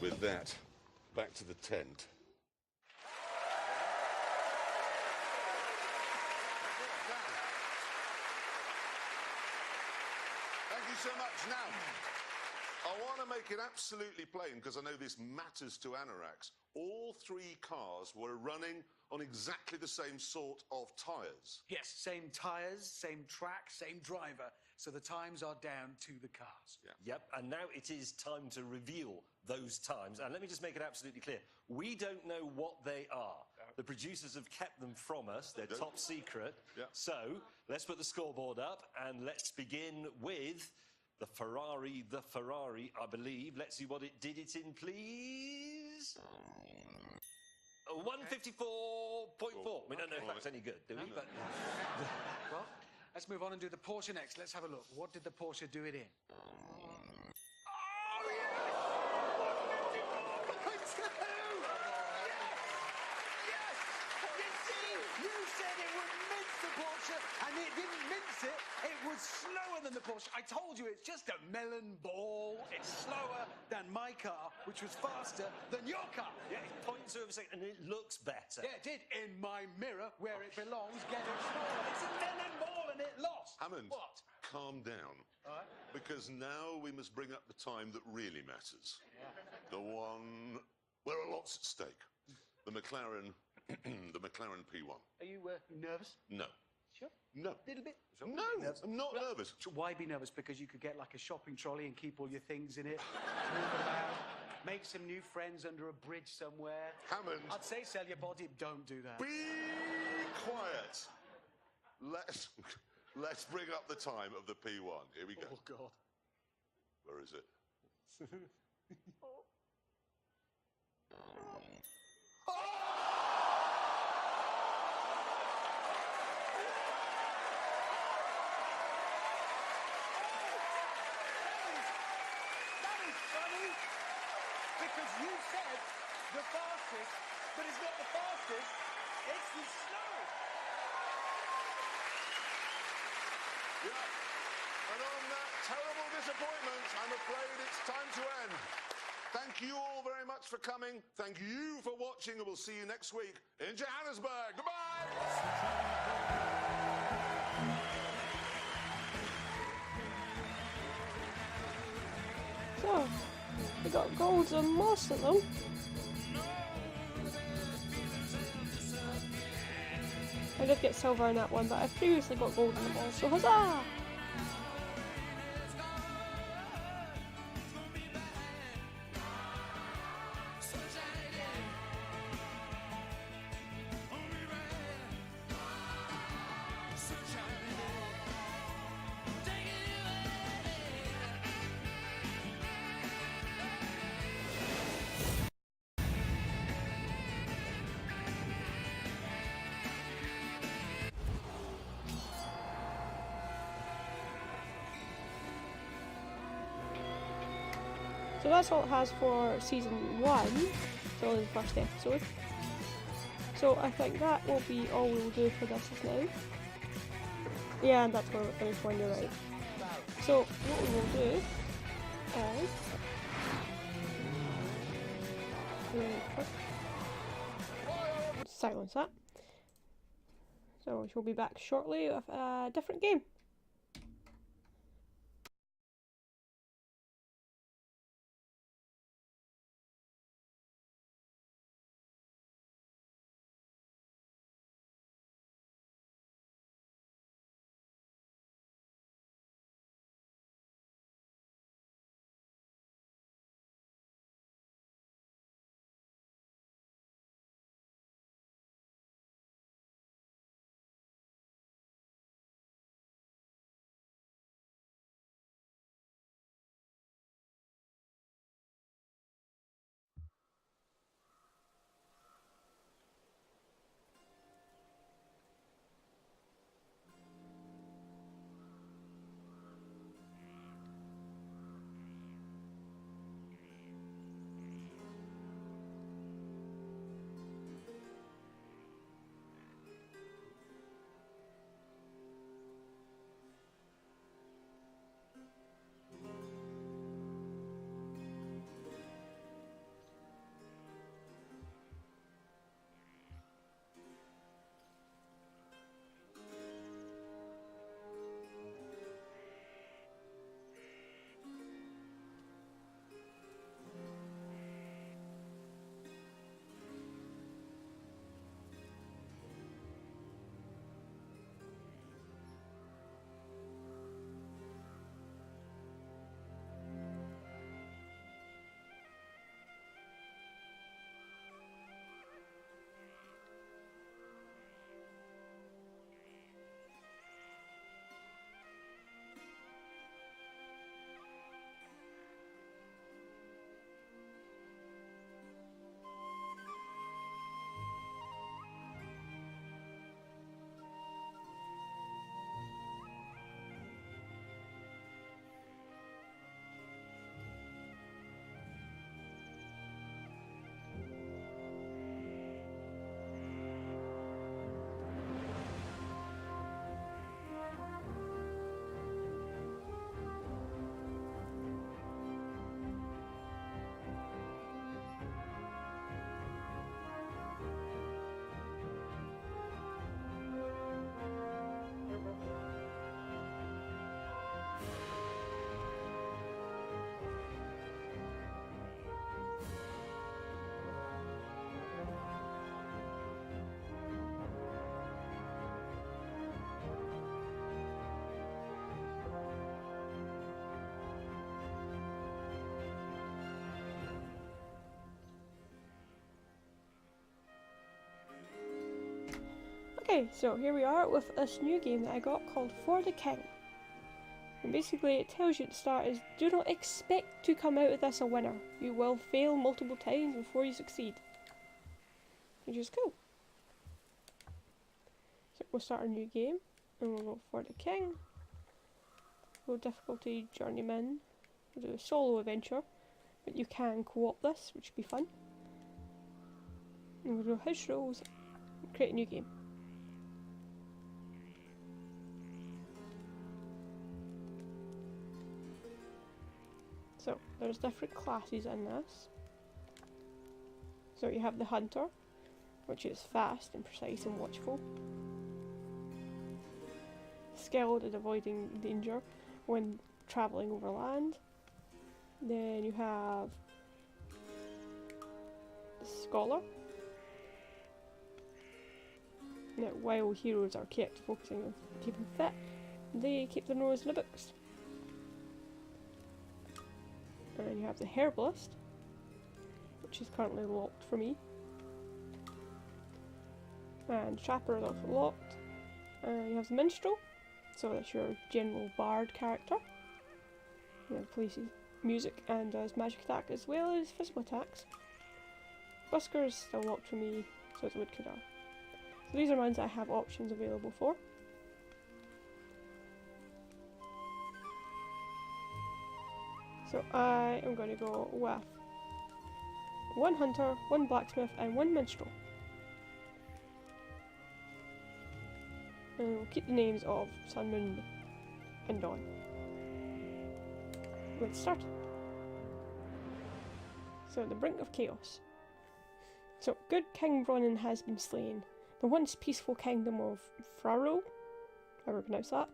With that, back to the tent. Thank you so much. Now, I want to make it absolutely plain, because I know this matters to anoraks. All three cars were running on exactly the same sort of tyres. Yes, same tyres, same track, same driver. So the times are down to the cars. Yep, and now it is time to reveal those times. And let me just make it absolutely clear. We don't know what they are. The producers have kept them from us. They're top secret. So let's put the scoreboard up and let's begin with the Ferrari, I believe. Let's see what it did it in, please. 154.4. We don't know if that's any good, do we? But Well, let's move on and do the Porsche next. Let's have a look. What did the Porsche do it in? You said it would mince the Porsche, and it didn't mince it. It was slower than the Porsche. I told you, it's just a melon ball. It's slower than my car, which was faster than your car. yeah, it's 0.2 of a second, and it looks better. Yeah, it did. In my mirror, where it belongs, getting smaller. It's a melon ball, and it lost. Hammond, What? calm down. All right. Because now we must bring up the time that really matters. The one where a lot's at stake. The McLaren, the McLaren P1. Are you nervous? No. Sure. No. A little bit? No, I'm not nervous. So why be nervous? Because you could get like a shopping trolley and keep all your things in it, move it around, make some new friends under a bridge somewhere. Hammond. I'd say sell your body. Don't do that. Be quiet. Let's bring up the time of the P1. Here we go. Oh, God. Where is it? That is funny, because you said the fastest, but it's not the fastest, it's the slowest. Yeah. And on that terrible disappointment, I'm afraid it's time to end. Thank you all very much for coming. Thank you for watching, and we'll see you next week in Johannesburg. Goodbye! So, we got golds on most of them. I did get silver in that one, but I've previously got gold in them all, so huzzah! So that's all it has for Season 1, so only the first episode. So I think that will be all we will do for this now. Yeah, and that's where we're finished when you're right. So what we will do is... silence that. So she'll be back shortly with a different game. Okay, so here we are with this new game that I got called For the King. And basically it tells you at the start is, do not expect to come out of this a winner. You will fail multiple times before you succeed. Which is cool. So we'll start a new game, and we'll go For the King. Low difficulty, Journeyman. We'll do a solo adventure, but you can co-op this, which would be fun. And we'll do house rules, and create a new game. So, there's different classes in this. So you have the Hunter, which is fast and precise and watchful. Skilled at avoiding danger when travelling over land. Then you have the Scholar. that while heroes are kept focusing on keeping fit, they keep their nose in the books. And you have the herbalist, which is currently locked for me. And trapper is also locked. You have the minstrel, so that's your general bard character. You know, plays music and does magic attack as well as physical attacks. Busker is still locked for me, so it's woodcutter. So these are ones I have options available for. So I am going to go with 1 hunter, 1 blacksmith and 1 minstrel. And we'll keep the names of Sun, Moon and Dawn. Let's start. So, the brink of chaos. So, good King Bronwyn has been slain. The once peaceful kingdom of Frarrow, however I pronounce that,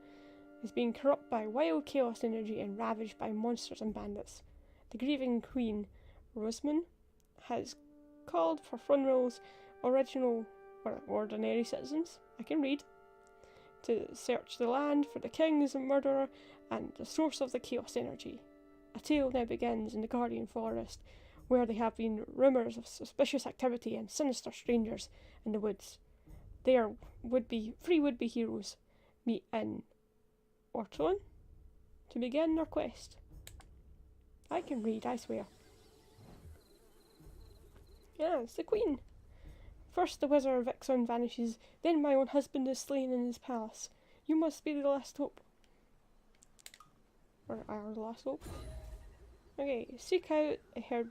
is being corrupted by wild chaos energy and ravaged by monsters and bandits. The grieving queen, Rosamund, has called for Frunrill's original, or ordinary citizens, I can read, to search the land for the king's murderer and the source of the chaos energy. A tale now begins in the Guardian Forest, where there have been rumours of suspicious activity and sinister strangers in the woods. Their three would-be heroes meet in Ortolan to begin their quest. I can read, I swear. Yeah, it's the Queen. First the wizard Vixen vanishes, then my own husband is slain in his palace. You must be the last hope. Or our last hope. Okay, seek out a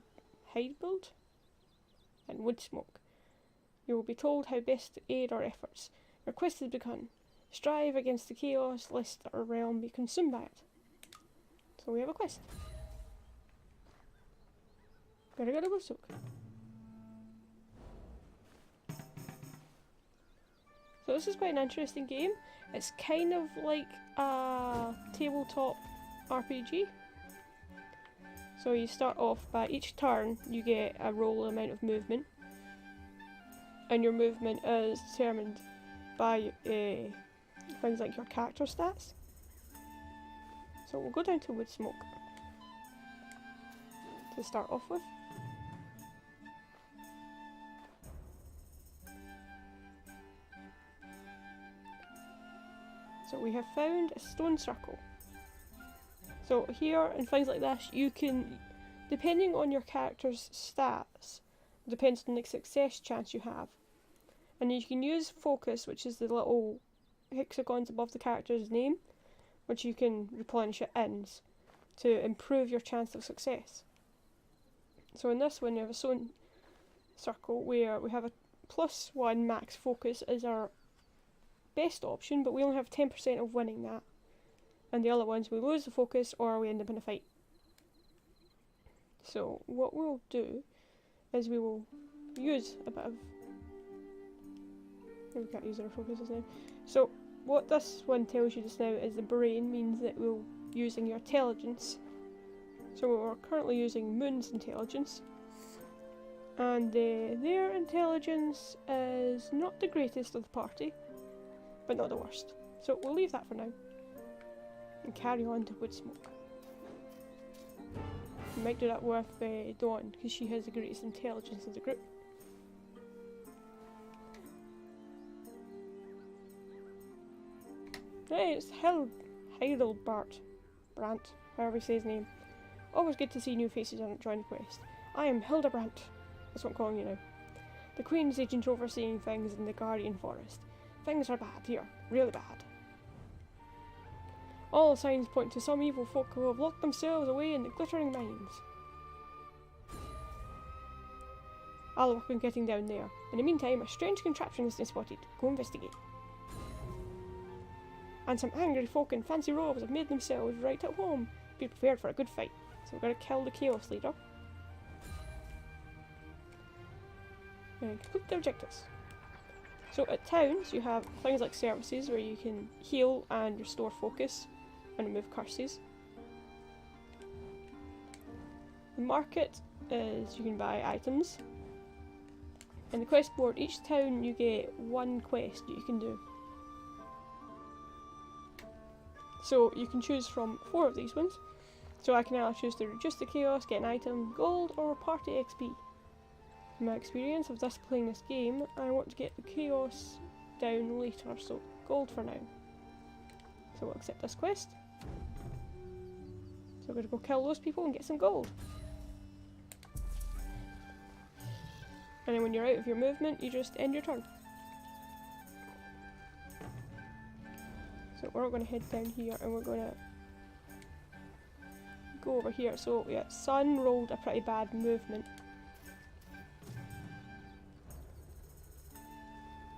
Heidebild and Woodsmoke. You will be told how best to aid our efforts. Your quest has begun. Strive against the chaos, lest our realm be consumed by it. So we have a quest. Gotta go to Woodsmoke. So this is quite an interesting game. It's kind of like a tabletop RPG. So you start off by each turn you get a roll amount of movement, and your movement is determined by things like your character stats. So we'll go down to Woodsmoke to start off with. So we have found a stone circle. So here and things like this, you can, depending on your character's stats, depends on the success chance you have. And you can use focus, which is the little hexagons above the character's name, which you can replenish at ends to improve your chance of success. So in this one, we have a stone circle where we have a +1 max focus as our best option, but we only have 10% of winning that. And the other ones, we lose the focus or we end up in a fight. So what we'll do is we will use a bit of... We can't use our focuses now. So what this one tells you just now is the brain means that we're using your intelligence. So we're currently using Moon's intelligence. And their intelligence is not the greatest of the party, but not the worst. So we'll leave that for now and carry on to Woodsmoke. We might do that with Dawn, because she has the greatest intelligence of the group. Hey, it's Heidelbart Brandt, however you say his name. Always good to see new faces on join the quest. I am Hildebrandt, that's what I'm calling you now. The Queen's agent overseeing things in the Guardian Forest. Things are bad here, really bad. All signs point to some evil folk who have locked themselves away in the glittering mines. I'll work on getting down there. In the meantime, a strange contraption has been spotted. Go investigate. And some angry folk in fancy robes have made themselves right at home. Be prepared for a good fight. So we're going to kill the Chaos Leader. And complete the objectives. So at towns, you have things like services where you can heal and restore focus and remove curses. The market is you can buy items. In the quest board, each town you get one quest that you can do. So you can choose from 4 of these ones. So I can either choose to reduce the chaos, get an item, gold, or party XP. In my experience of this playing this game, I want to get the chaos down later, so gold for now. So we'll accept this quest. So we're going to go kill those people and get some gold. And then when you're out of your movement, you just end your turn. So we're going to head down here and we're going to go over here. So yeah, Sun rolled a pretty bad movement.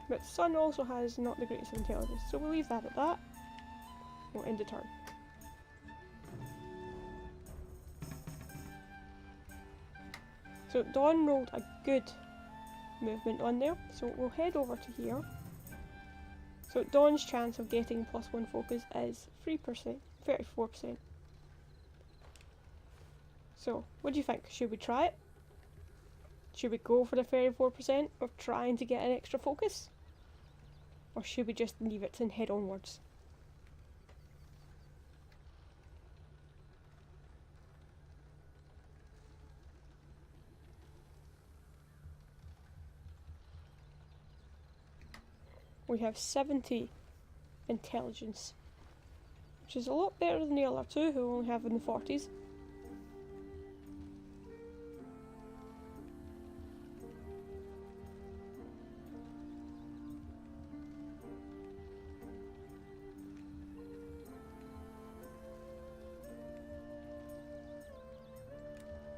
But Sun also has not the greatest intelligence, so we'll leave that at that. We'll end the turn. So Dawn rolled a good movement on there, so we'll head over to here. So Dawn's chance of getting +1 focus is 3%, 34%. So, what do you think? Should we try it? Should we go for the 34% of trying to get an extra focus? Or should we just leave it and head onwards? We have 70 intelligence, which is a lot better than the other two who only have in the 40s.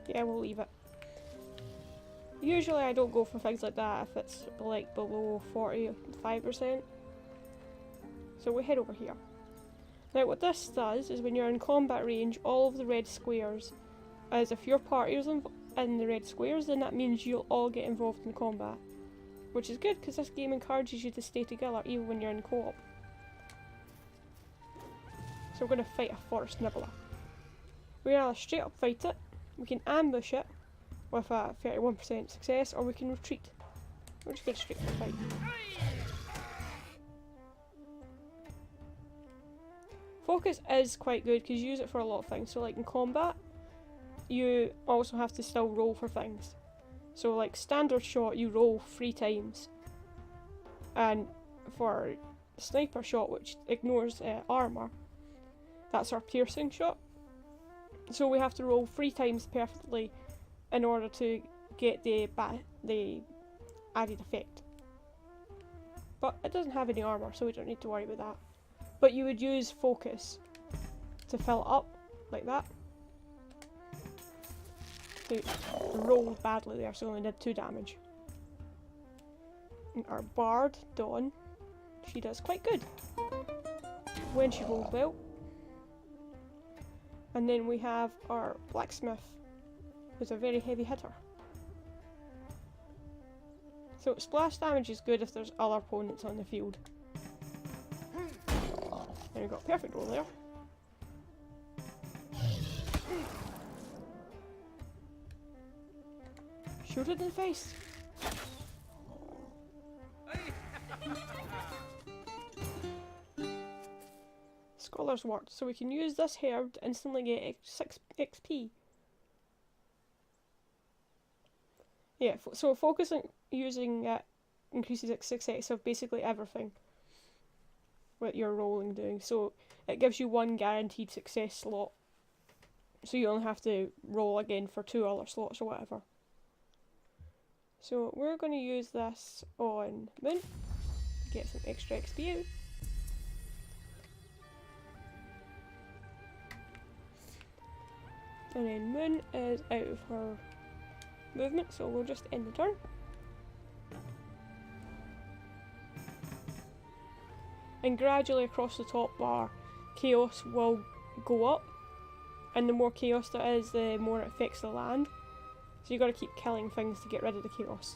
Yeah, we'll leave it. Usually I don't go for things like that if it's like below 45%. So we head over here. Now what this does is when you're in combat range, all of the red squares, as if your party is in the red squares, then that means you'll all get involved in combat. Which is good because this game encourages you to stay together even when you're in co-op. So we're going to fight a forest nibbler. We can either straight up fight it, we can ambush it with a 31% success, or we can retreat. We're just going to straight up fight. Focus is quite good because you use it for a lot of things. So like in combat, you also have to still roll for things. So like standard shot, you roll 3 times. And for sniper shot, which ignores armour, that's our piercing shot. So we have to roll 3 times perfectly in order to get the added effect. But it doesn't have any armour, so we don't need to worry about that. But you would use focus to fill it up, like that. So rolled badly there, so only did 2 damage. And our bard, Dawn, she does quite good when she rolls well. And then we have our blacksmith, who's a very heavy hitter. So splash damage is good if there's other opponents on the field. And we got a perfect roll there. Shoot it in the face. Scholar's Word. So we can use this herb to instantly get 6 XP. Yeah, so focusing using it increases its success of basically everything. What you're rolling doing. So it gives you 1 guaranteed success slot. So you only have to roll again for 2 other slots or whatever. So we're going to use this on Moon to get some extra XP out. And then Moon is out of her movement, so we'll just end the turn. And gradually across the top bar, chaos will go up. And the more chaos there is, the more it affects the land. So you got to keep killing things to get rid of the chaos.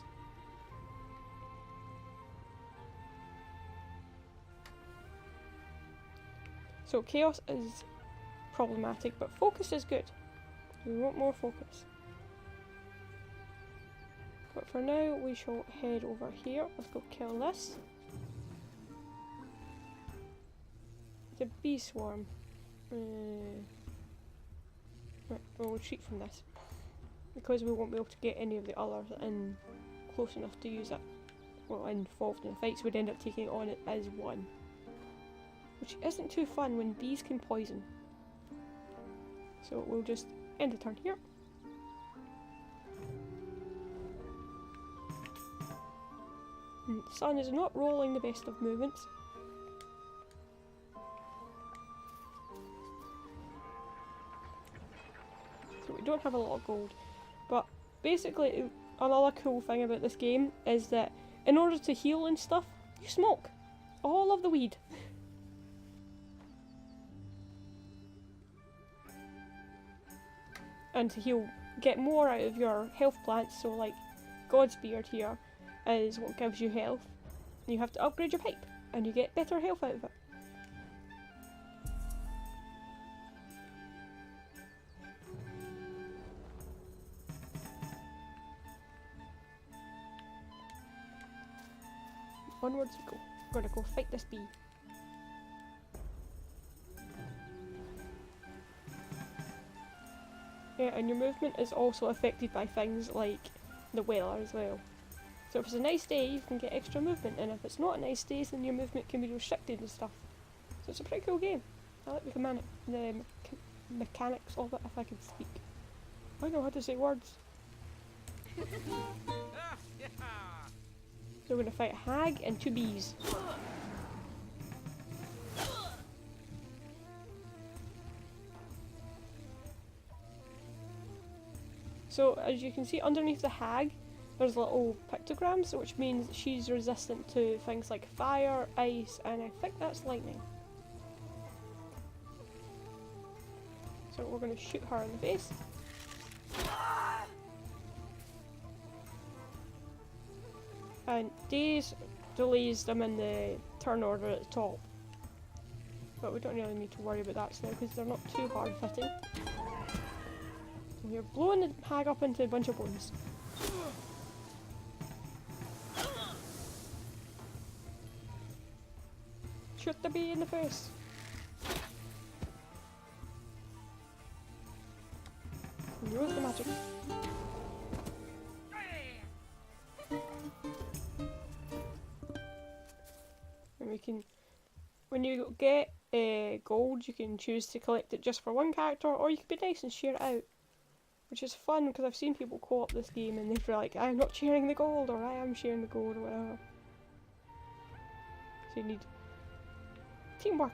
So chaos is problematic, but focus is good. We want more focus. But for now, we shall head over here. Let's go kill this. The bee swarm. Right, we'll retreat from this. Because we won't be able to get any of the others in close enough to use it. Well, involved in fights, we'd end up taking on it as one. Which isn't too fun when bees can poison. So we'll just end the turn here. And the sun is not rolling the best of movements. So we don't have a lot of gold. But basically, another cool thing about this game is that in order to heal and stuff, you smoke all of the weed. And to heal, get more out of your health plants, so like God's Beard here is what gives you health. You have to upgrade your pipe, and you get better health out of it. Onwards we go. We're gonna go fight this bee. Yeah, and your movement is also affected by things like the weather as well. So if it's a nice day, you can get extra movement, and if it's not a nice day, then your movement can be restricted and stuff. So it's a pretty cool game. I like the mechanics of it, if I can speak. I know how to say words. So we're going to fight a hag and 2 bees. So as you can see underneath the hag, there's little pictograms, which means she's resistant to things like fire, ice, and I think that's lightning. So we're going to shoot her in the face. And days delays them in the turn order at the top. But we don't really need to worry about that now because they're not too hard fitting. We're blowing the hag up into a bunch of bones. Shoot the bee in the face. And use the magic. And we can, when you get gold, you can choose to collect it just for one character, or you can be nice and share it out. Which is fun because I've seen people co-op this game and they're like, I'm not sharing the gold, or I am sharing the gold, or whatever. So you need teamwork,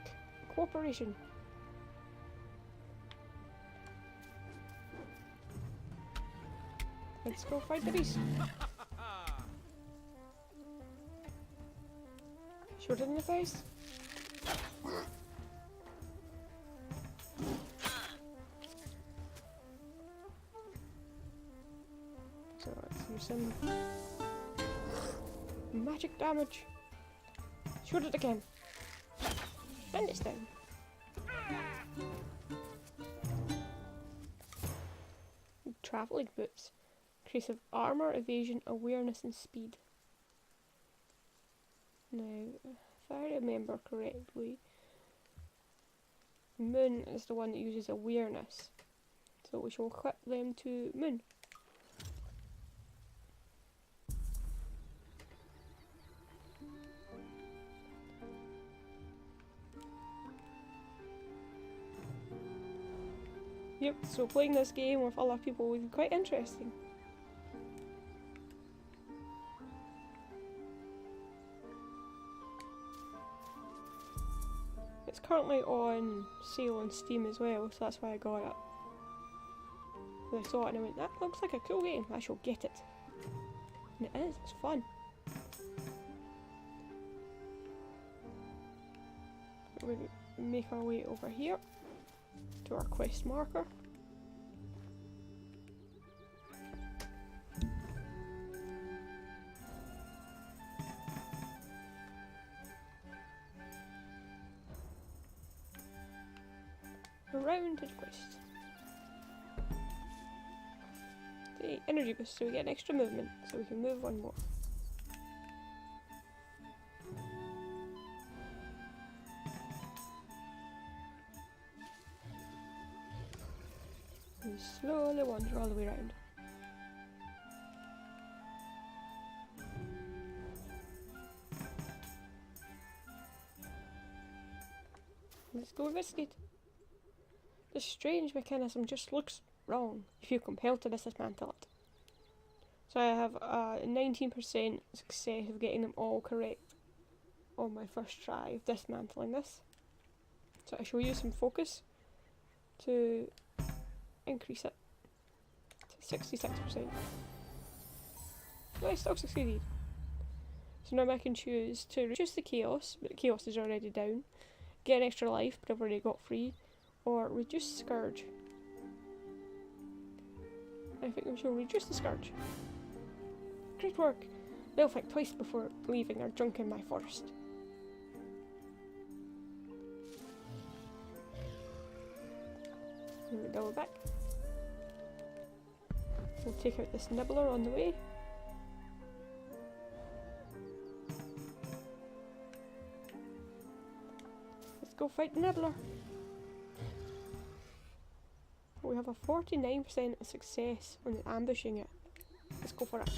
cooperation. Let's go fight the beast. Shoot it in the face. So let's use some magic damage. Shoot it again. And this time. Traveling boots. Increase of armor, evasion, awareness, and speed. Now, if I remember correctly, Moon is the one that uses awareness. So we shall equip them to Moon. Yep, so playing this game with other people would be quite interesting. It's currently on sale on Steam as well, so that's why I got it. I saw it and I went, that looks like a cool game, I shall get it. And it is, it's fun. We're going to make our way over here to our quest marker. Around to the quest. a energy boost, so we get an extra movement, so we can move one more. We slowly wander all the way around. Let's go investigate. This strange mechanism just looks wrong. You feel compelled to dismantle it. So I have a 19% success of getting them all correct on my first try of dismantling this. So I shall use some focus to increase it to 66%. No, I still succeeded. So now I can choose to reduce the chaos, but the chaos is already down. Get an extra life, but I've already got 3. Or reduce Scourge. I think we shall reduce the Scourge. Great work! They'll think twice before leaving or drunk in my forest. And we double back. We'll take out this nibbler on the way. Let's go fight the nibbler. We have a 49% success on ambushing it. Let's go for it.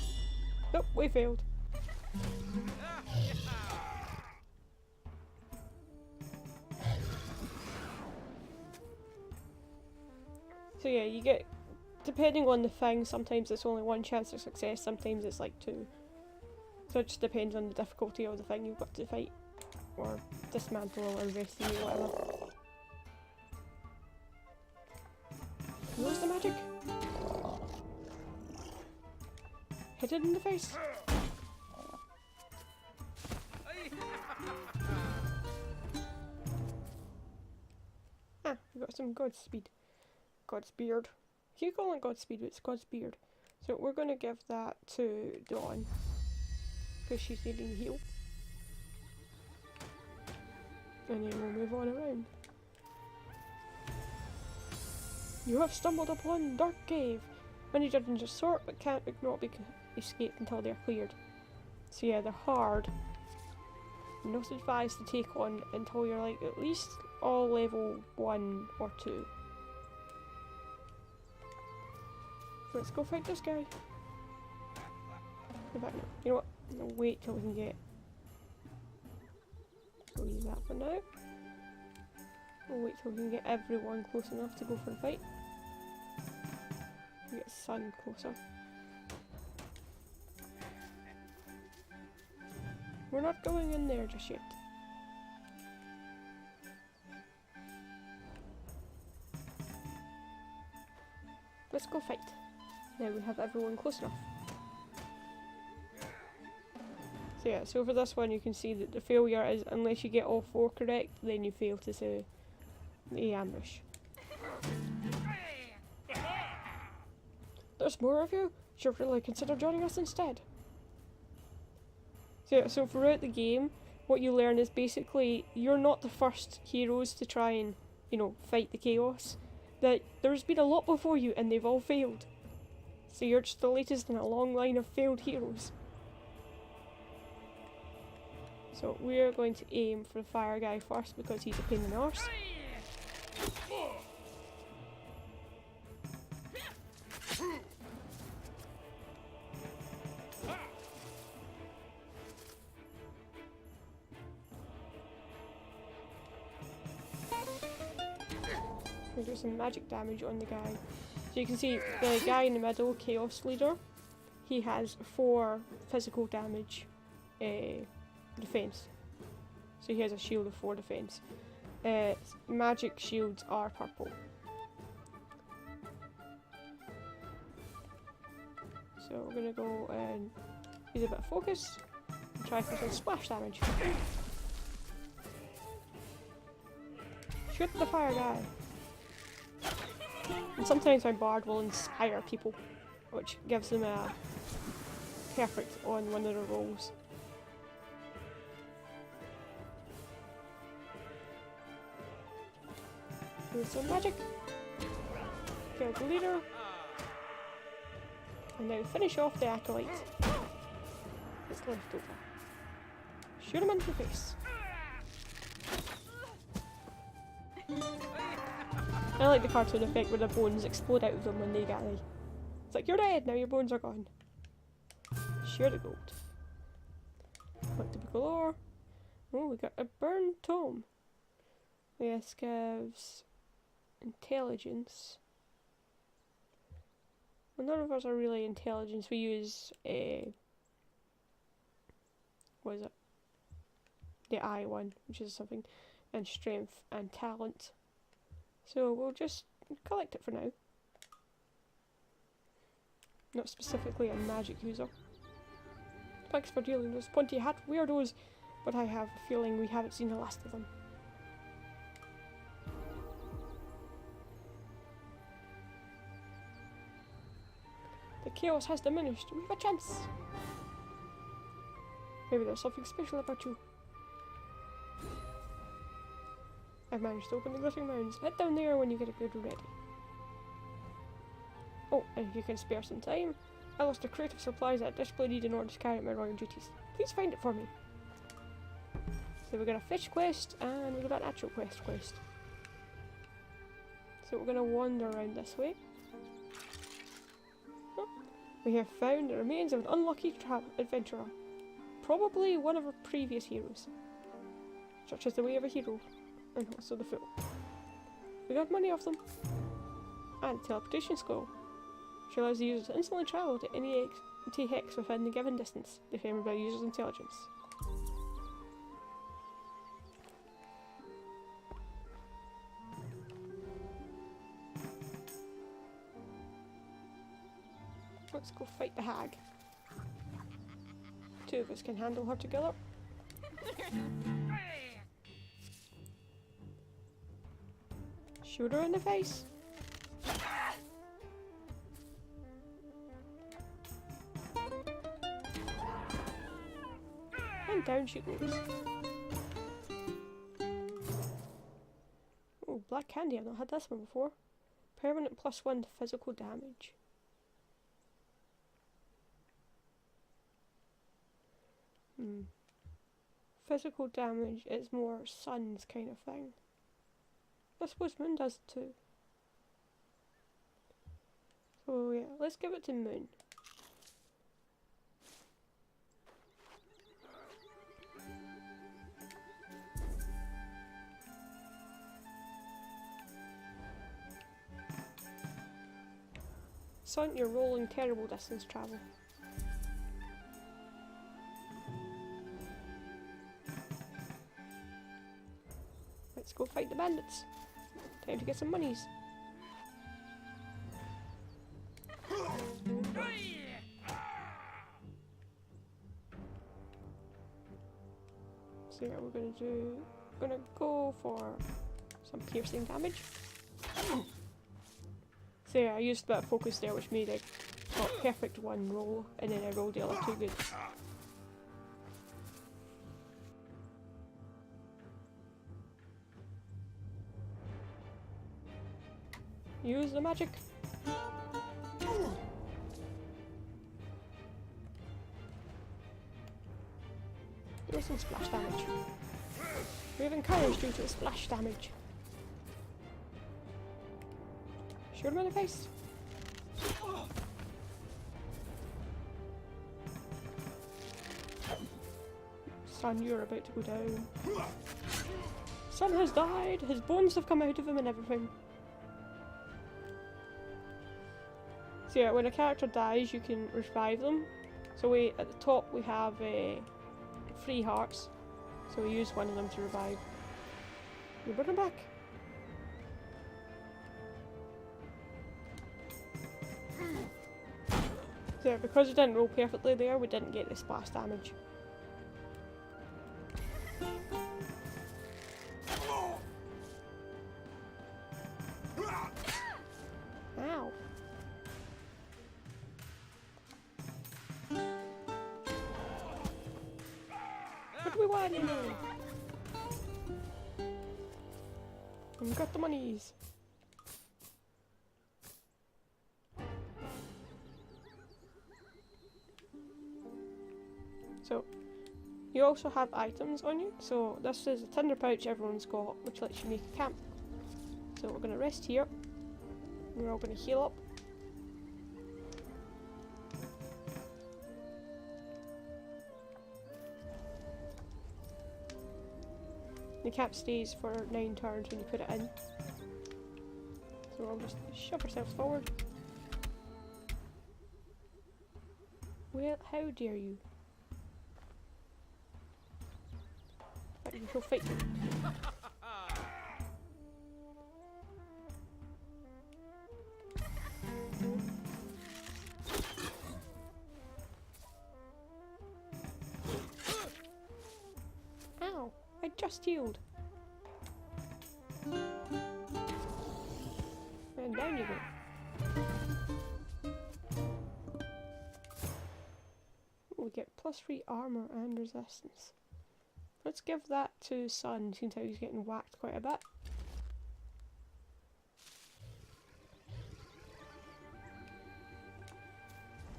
Nope, we failed. So yeah, you get, depending on the thing, sometimes it's only 1 chance of success, sometimes it's like 2. So it just depends on the difficulty of the thing you've got to fight, or dismantle, or investigate, or whatever. Where's the magic? Hit it in the face. Ah, we got some Godspeed. Godsbeard. I keep calling it Godspeed, but it's Godsbeard. So we're going to give that to Dawn, because she's needing heal. And then we'll move on around. You have stumbled upon Dark Cave. Many dungeons are short, but not be escaped until they're cleared. So yeah, they're hard. Not advised to take on until you're like at least all level 1 or 2. Let's go fight this guy. In fact, no. You know what? I'll wait till we can get. We'll leave that for now. We'll wait till we can get everyone close enough to go for the fight. We get Sun closer. We're not going in there just yet. Let's go fight. Now we have everyone close enough. So yeah, so for this one you can see that the failure is unless you get all 4 correct, then you fail to do the ambush. There's more of you? Should really consider joining us instead. So yeah, so throughout the game, what you learn is basically you're not the first heroes to try and, you know, fight the chaos. That there's been a lot before you and they've all failed. So you're just the latest in a long line of failed heroes. So we're going to aim for the fire guy first because he's a pain in the arse. We'll do some magic damage on the guy. So you can see the guy in the middle, Chaos Leader, he has 4 physical damage defense. So he has a shield of 4 defense. Magic shields are purple. So we're gonna go and use a bit of focus and try for some splash damage. Shoot the fire guy. And sometimes my bard will inspire people, which gives them a perfect on one of the rolls. Do some magic. Kill the leader. And now finish off the acolyte. It's left over. Shoot him in the face. I like the cartoon effect where the bones explode out of them when they get away. It's like, you're dead, now your bones are gone. Share the gold. What typical ore? Oh, we got a burned tome. This gives intelligence. Well, none of us are really intelligence. We use what is it? The I one, which is something, and strength and talent. So we'll just collect it for now. Not specifically a magic user. Thanks for dealing with pointy hat weirdos, but I have a feeling we haven't seen the last of them. The chaos has diminished. We have a chance. Maybe there's something special about you. I've managed to open the glittering mounds. Head down there when you get a good ready. Oh, and if you can spare some time, I lost a crate of supplies that I desperately need in order to carry out my royal duties. Please find it for me. So we got a fish quest and we got an actual quest. So we're gonna wander around this way. Oh, we have found the remains of an unlucky adventurer. Probably one of our previous heroes. Such as the way of a hero. And also the fool. We got money off them. And teleportation scroll. Which allows the user to instantly travel to any hex within the given distance, determined by the user's intelligence. Let's go fight the hag. Two of us can handle her together. Shoot her in the face. And down she goes. Oh, black candy. I've not had this one before. Permanent +1 to physical damage. Physical damage is more Sun's kind of thing. I suppose Moon does too. So yeah, let's give it to Moon. Sun, you're rolling terrible distance travel. Let's go fight the bandits. Time to get some monies. So yeah, we're gonna go for some piercing damage. So yeah, I used a bit of focus there, which made it a perfect one roll, and then I rolled the other two good. Use the magic. Do some splash damage. We have encouraged you to splash damage. Shoot him in the face. Sun, you're about to go down. Sun has died. His bones have come out of him and everything. So yeah, when a character dies, you can revive them. So at the top we have 3 hearts. So we use one of them to revive. We bring them back. So yeah, because we didn't roll perfectly there, we didn't get the splash damage. Ow. What do we want? We got the monies. So, you also have items on you. So this is a tinder pouch everyone's got, which lets you make a camp. So we're going to rest here. We're all going to heal up. The camp stays for 9 turns when you put it in. So we'll just shove ourselves forward. Well, how dare you? Right, we shall fight. Ow! I just healed. And down you go. We get +3 armor and resistance. Let's give that to Sun, since how he's getting whacked quite a bit.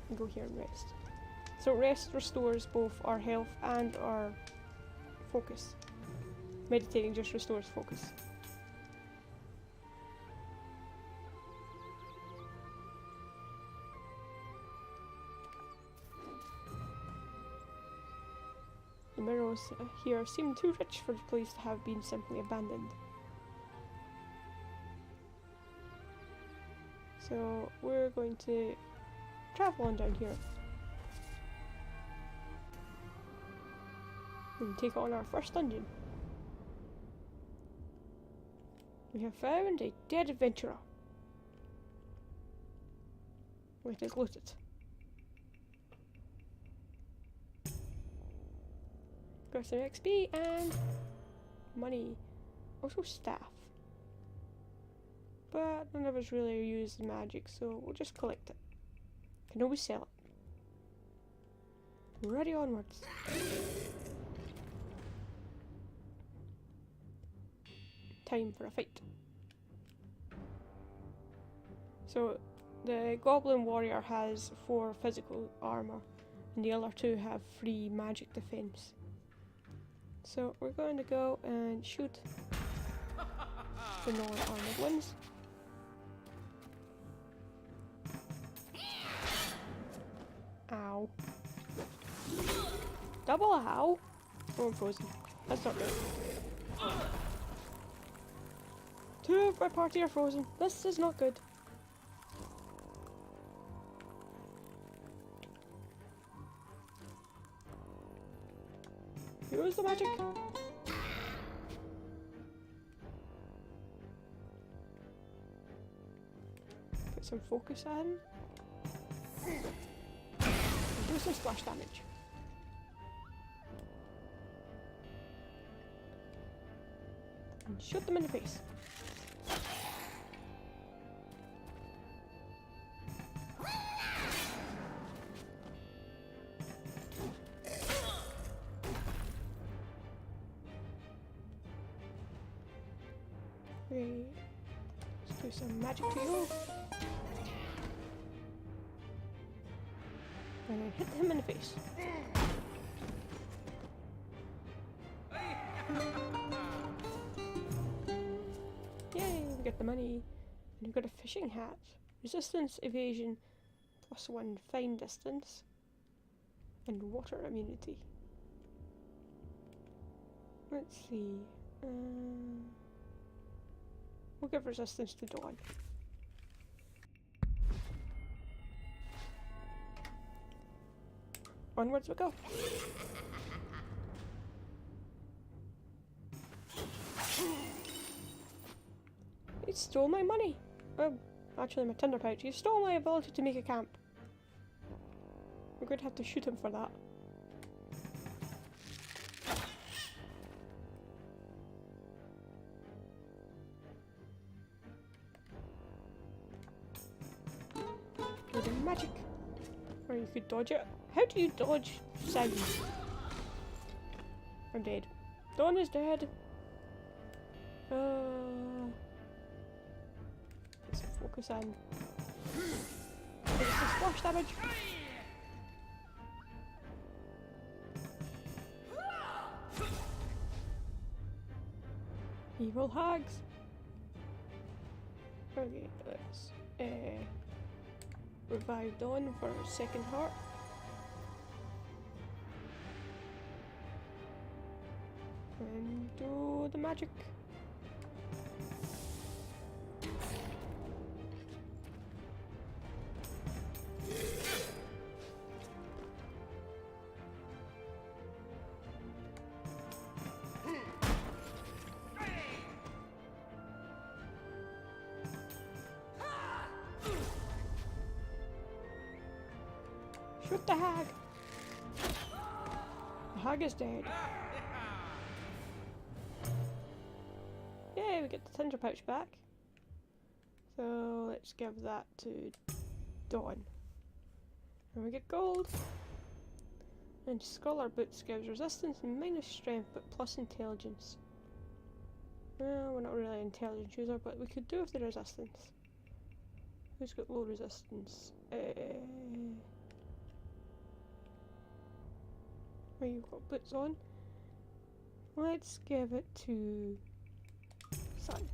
And go here and rest. So rest restores both our health and our focus. Meditating just restores focus. The minerals here seem too rich for the place to have been simply abandoned. So we're going to travel on down here. And take on our first dungeon. We have found a dead adventurer. Let us loot it. Got some XP and money. Also staff. But none of us really use the magic, so we'll just collect it. Can always sell it. Ready onwards. Time for a fight. So the Goblin Warrior has 4 physical armor and the other 2 have 3 magic defense. So we're going to go and shoot the non-armored ones. Ow. Double ow? Oh, I'm frozen. That's not good. 2 of my party are frozen. This is not good. Use the magic. Put some focus on. Do some splash damage. And shoot them in the face. Okay, let's do some magic to you. And then hit him in the face. Yay, we get the money. And we got a fishing hat. Resistance, evasion, +1 fine distance. And water immunity. Let's see. We'll give resistance to Dawn. Onwards we go. He stole my money. Oh, actually my tinder pouch. He stole my ability to make a camp. We're going to have to shoot him for that. With the magic. Or you could dodge it. How do you dodge sounds? I'm dead. Dawn is dead. Let's focus on. Get some splash damage. Evil hags. Okay, let's revive Dawn for her second heart. And do the magic. Shoot the hag! The hag is dead. Yay, we get the tinder pouch back. So let's give that to Dawn. And we get gold. And Scholar Boots gives resistance and minus strength but plus intelligence. Well, we're not really an intelligence user, but we could do with the resistance. Who's got low resistance? Oh, you've got boots on. Let's give it to Sun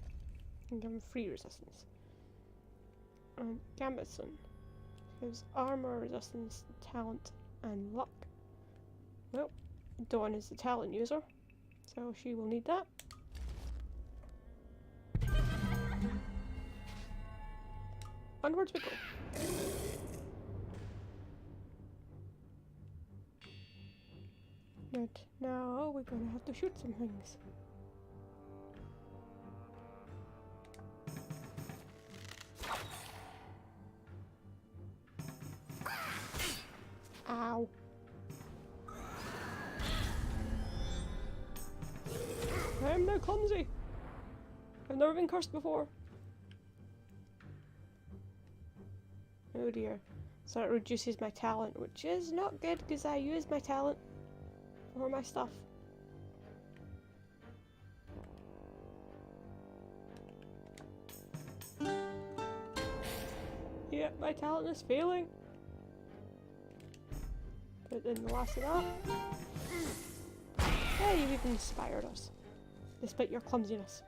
and give him free resistance. And Gambitson gives armor, resistance, talent, and luck. Well, Dawn is the talent user, so she will need that. Onwards we go. Good. Now we're gonna have to shoot some things. Ow. I'm now clumsy. I've never been cursed before. Oh dear. So it reduces my talent, which is not good because I use my talent for my stuff. Yeah, my talent is failing. But then the last of that. Yeah, you've even inspired us. Despite your clumsiness.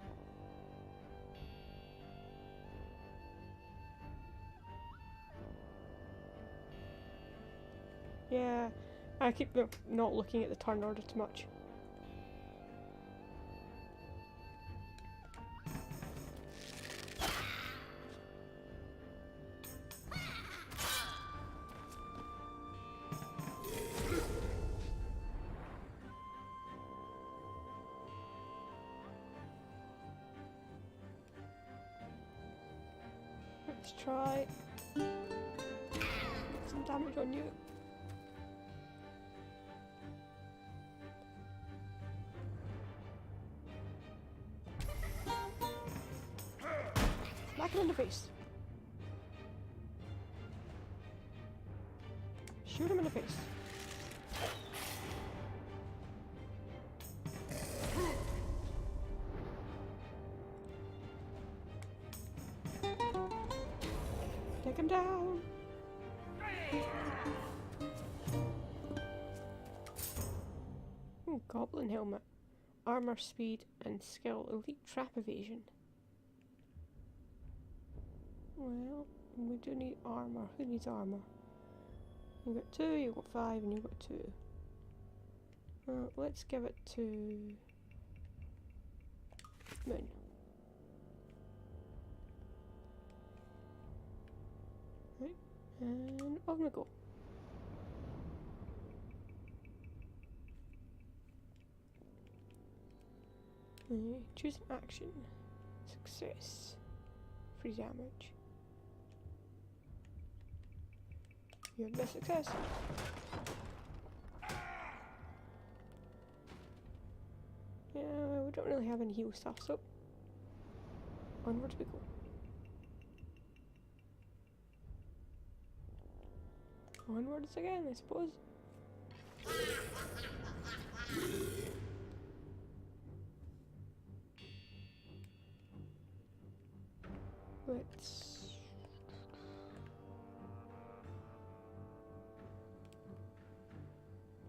Yeah, I keep not looking at the turn order too much. Let's try get some damage on you. Smack him in the face. Shoot him in the face. Take him down. Ooh, Goblin helmet. Armor, speed, and skill. Elite trap evasion. Well, we do need armor. Who needs armor? You got 2, you got 5, and you got 2. Well, let's give it to Moon. Right, and off we go. Choose an action. Success. Free damage. You have best success. Yeah, we don't really have any heal stuff, so onwards we go. Onwards again, I suppose. Let's...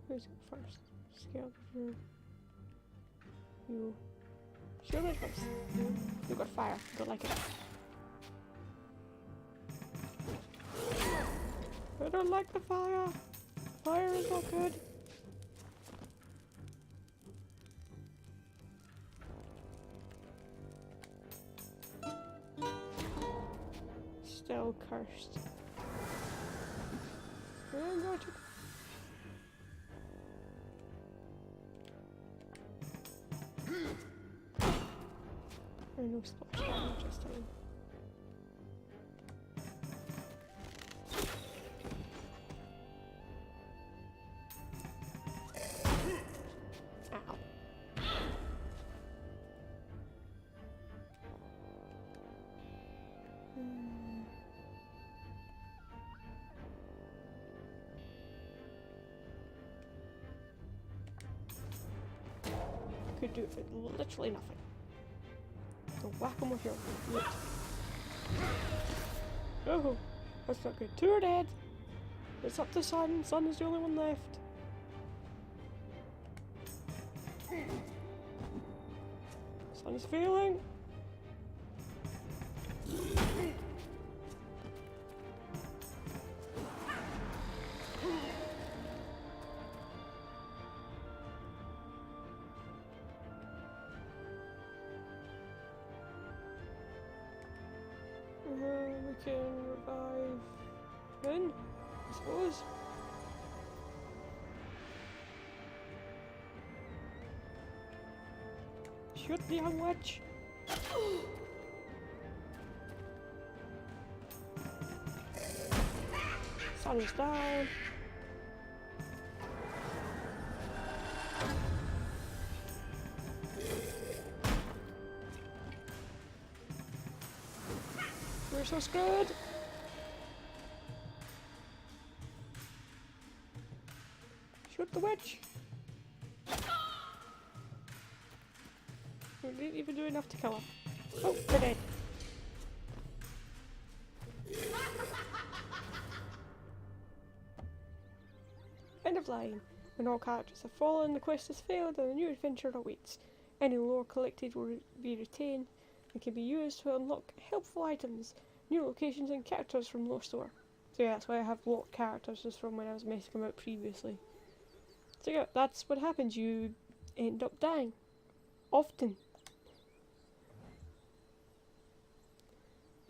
Who's it first? Scale of you. Shoot it first. You got fire. Don't like it. I don't like the fire. Fire is not good. Still cursed. I'm going to. Or no splash damage this time. Ow. Could do literally nothing. So whack him with your loot. Oh, that's not good. 2 are dead. It's up to Sun. Sun is the only one left. Sun is failing. We can revive Moon, I suppose. Shoot the young witch. Sun is down. We're so screwed. Shoot the witch. We didn't even do enough to kill her. Oh, we're dead. End of line. When all characters have fallen, the quest has failed and a new adventure awaits. Any lore collected will be retained and can be used to unlock helpful items, new locations and characters from Lore Store. So yeah, that's why I have locked characters, just from when I was messing them out previously. So yeah, that's what happens, you end up dying. Often.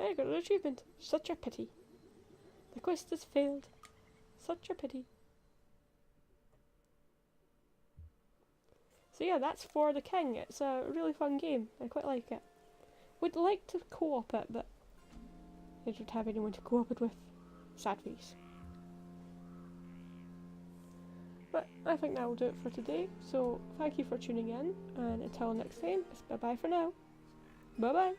I got an achievement. Such a pity. The quest has failed. Such a pity. So yeah, that's For the King. It's a really fun game. I quite like it. Would like to co-op it, but I don't have anyone to co-op it with. Sad face. But I think that will do it for today. So thank you for tuning in, and until next time, it's bye bye for now. Bye bye.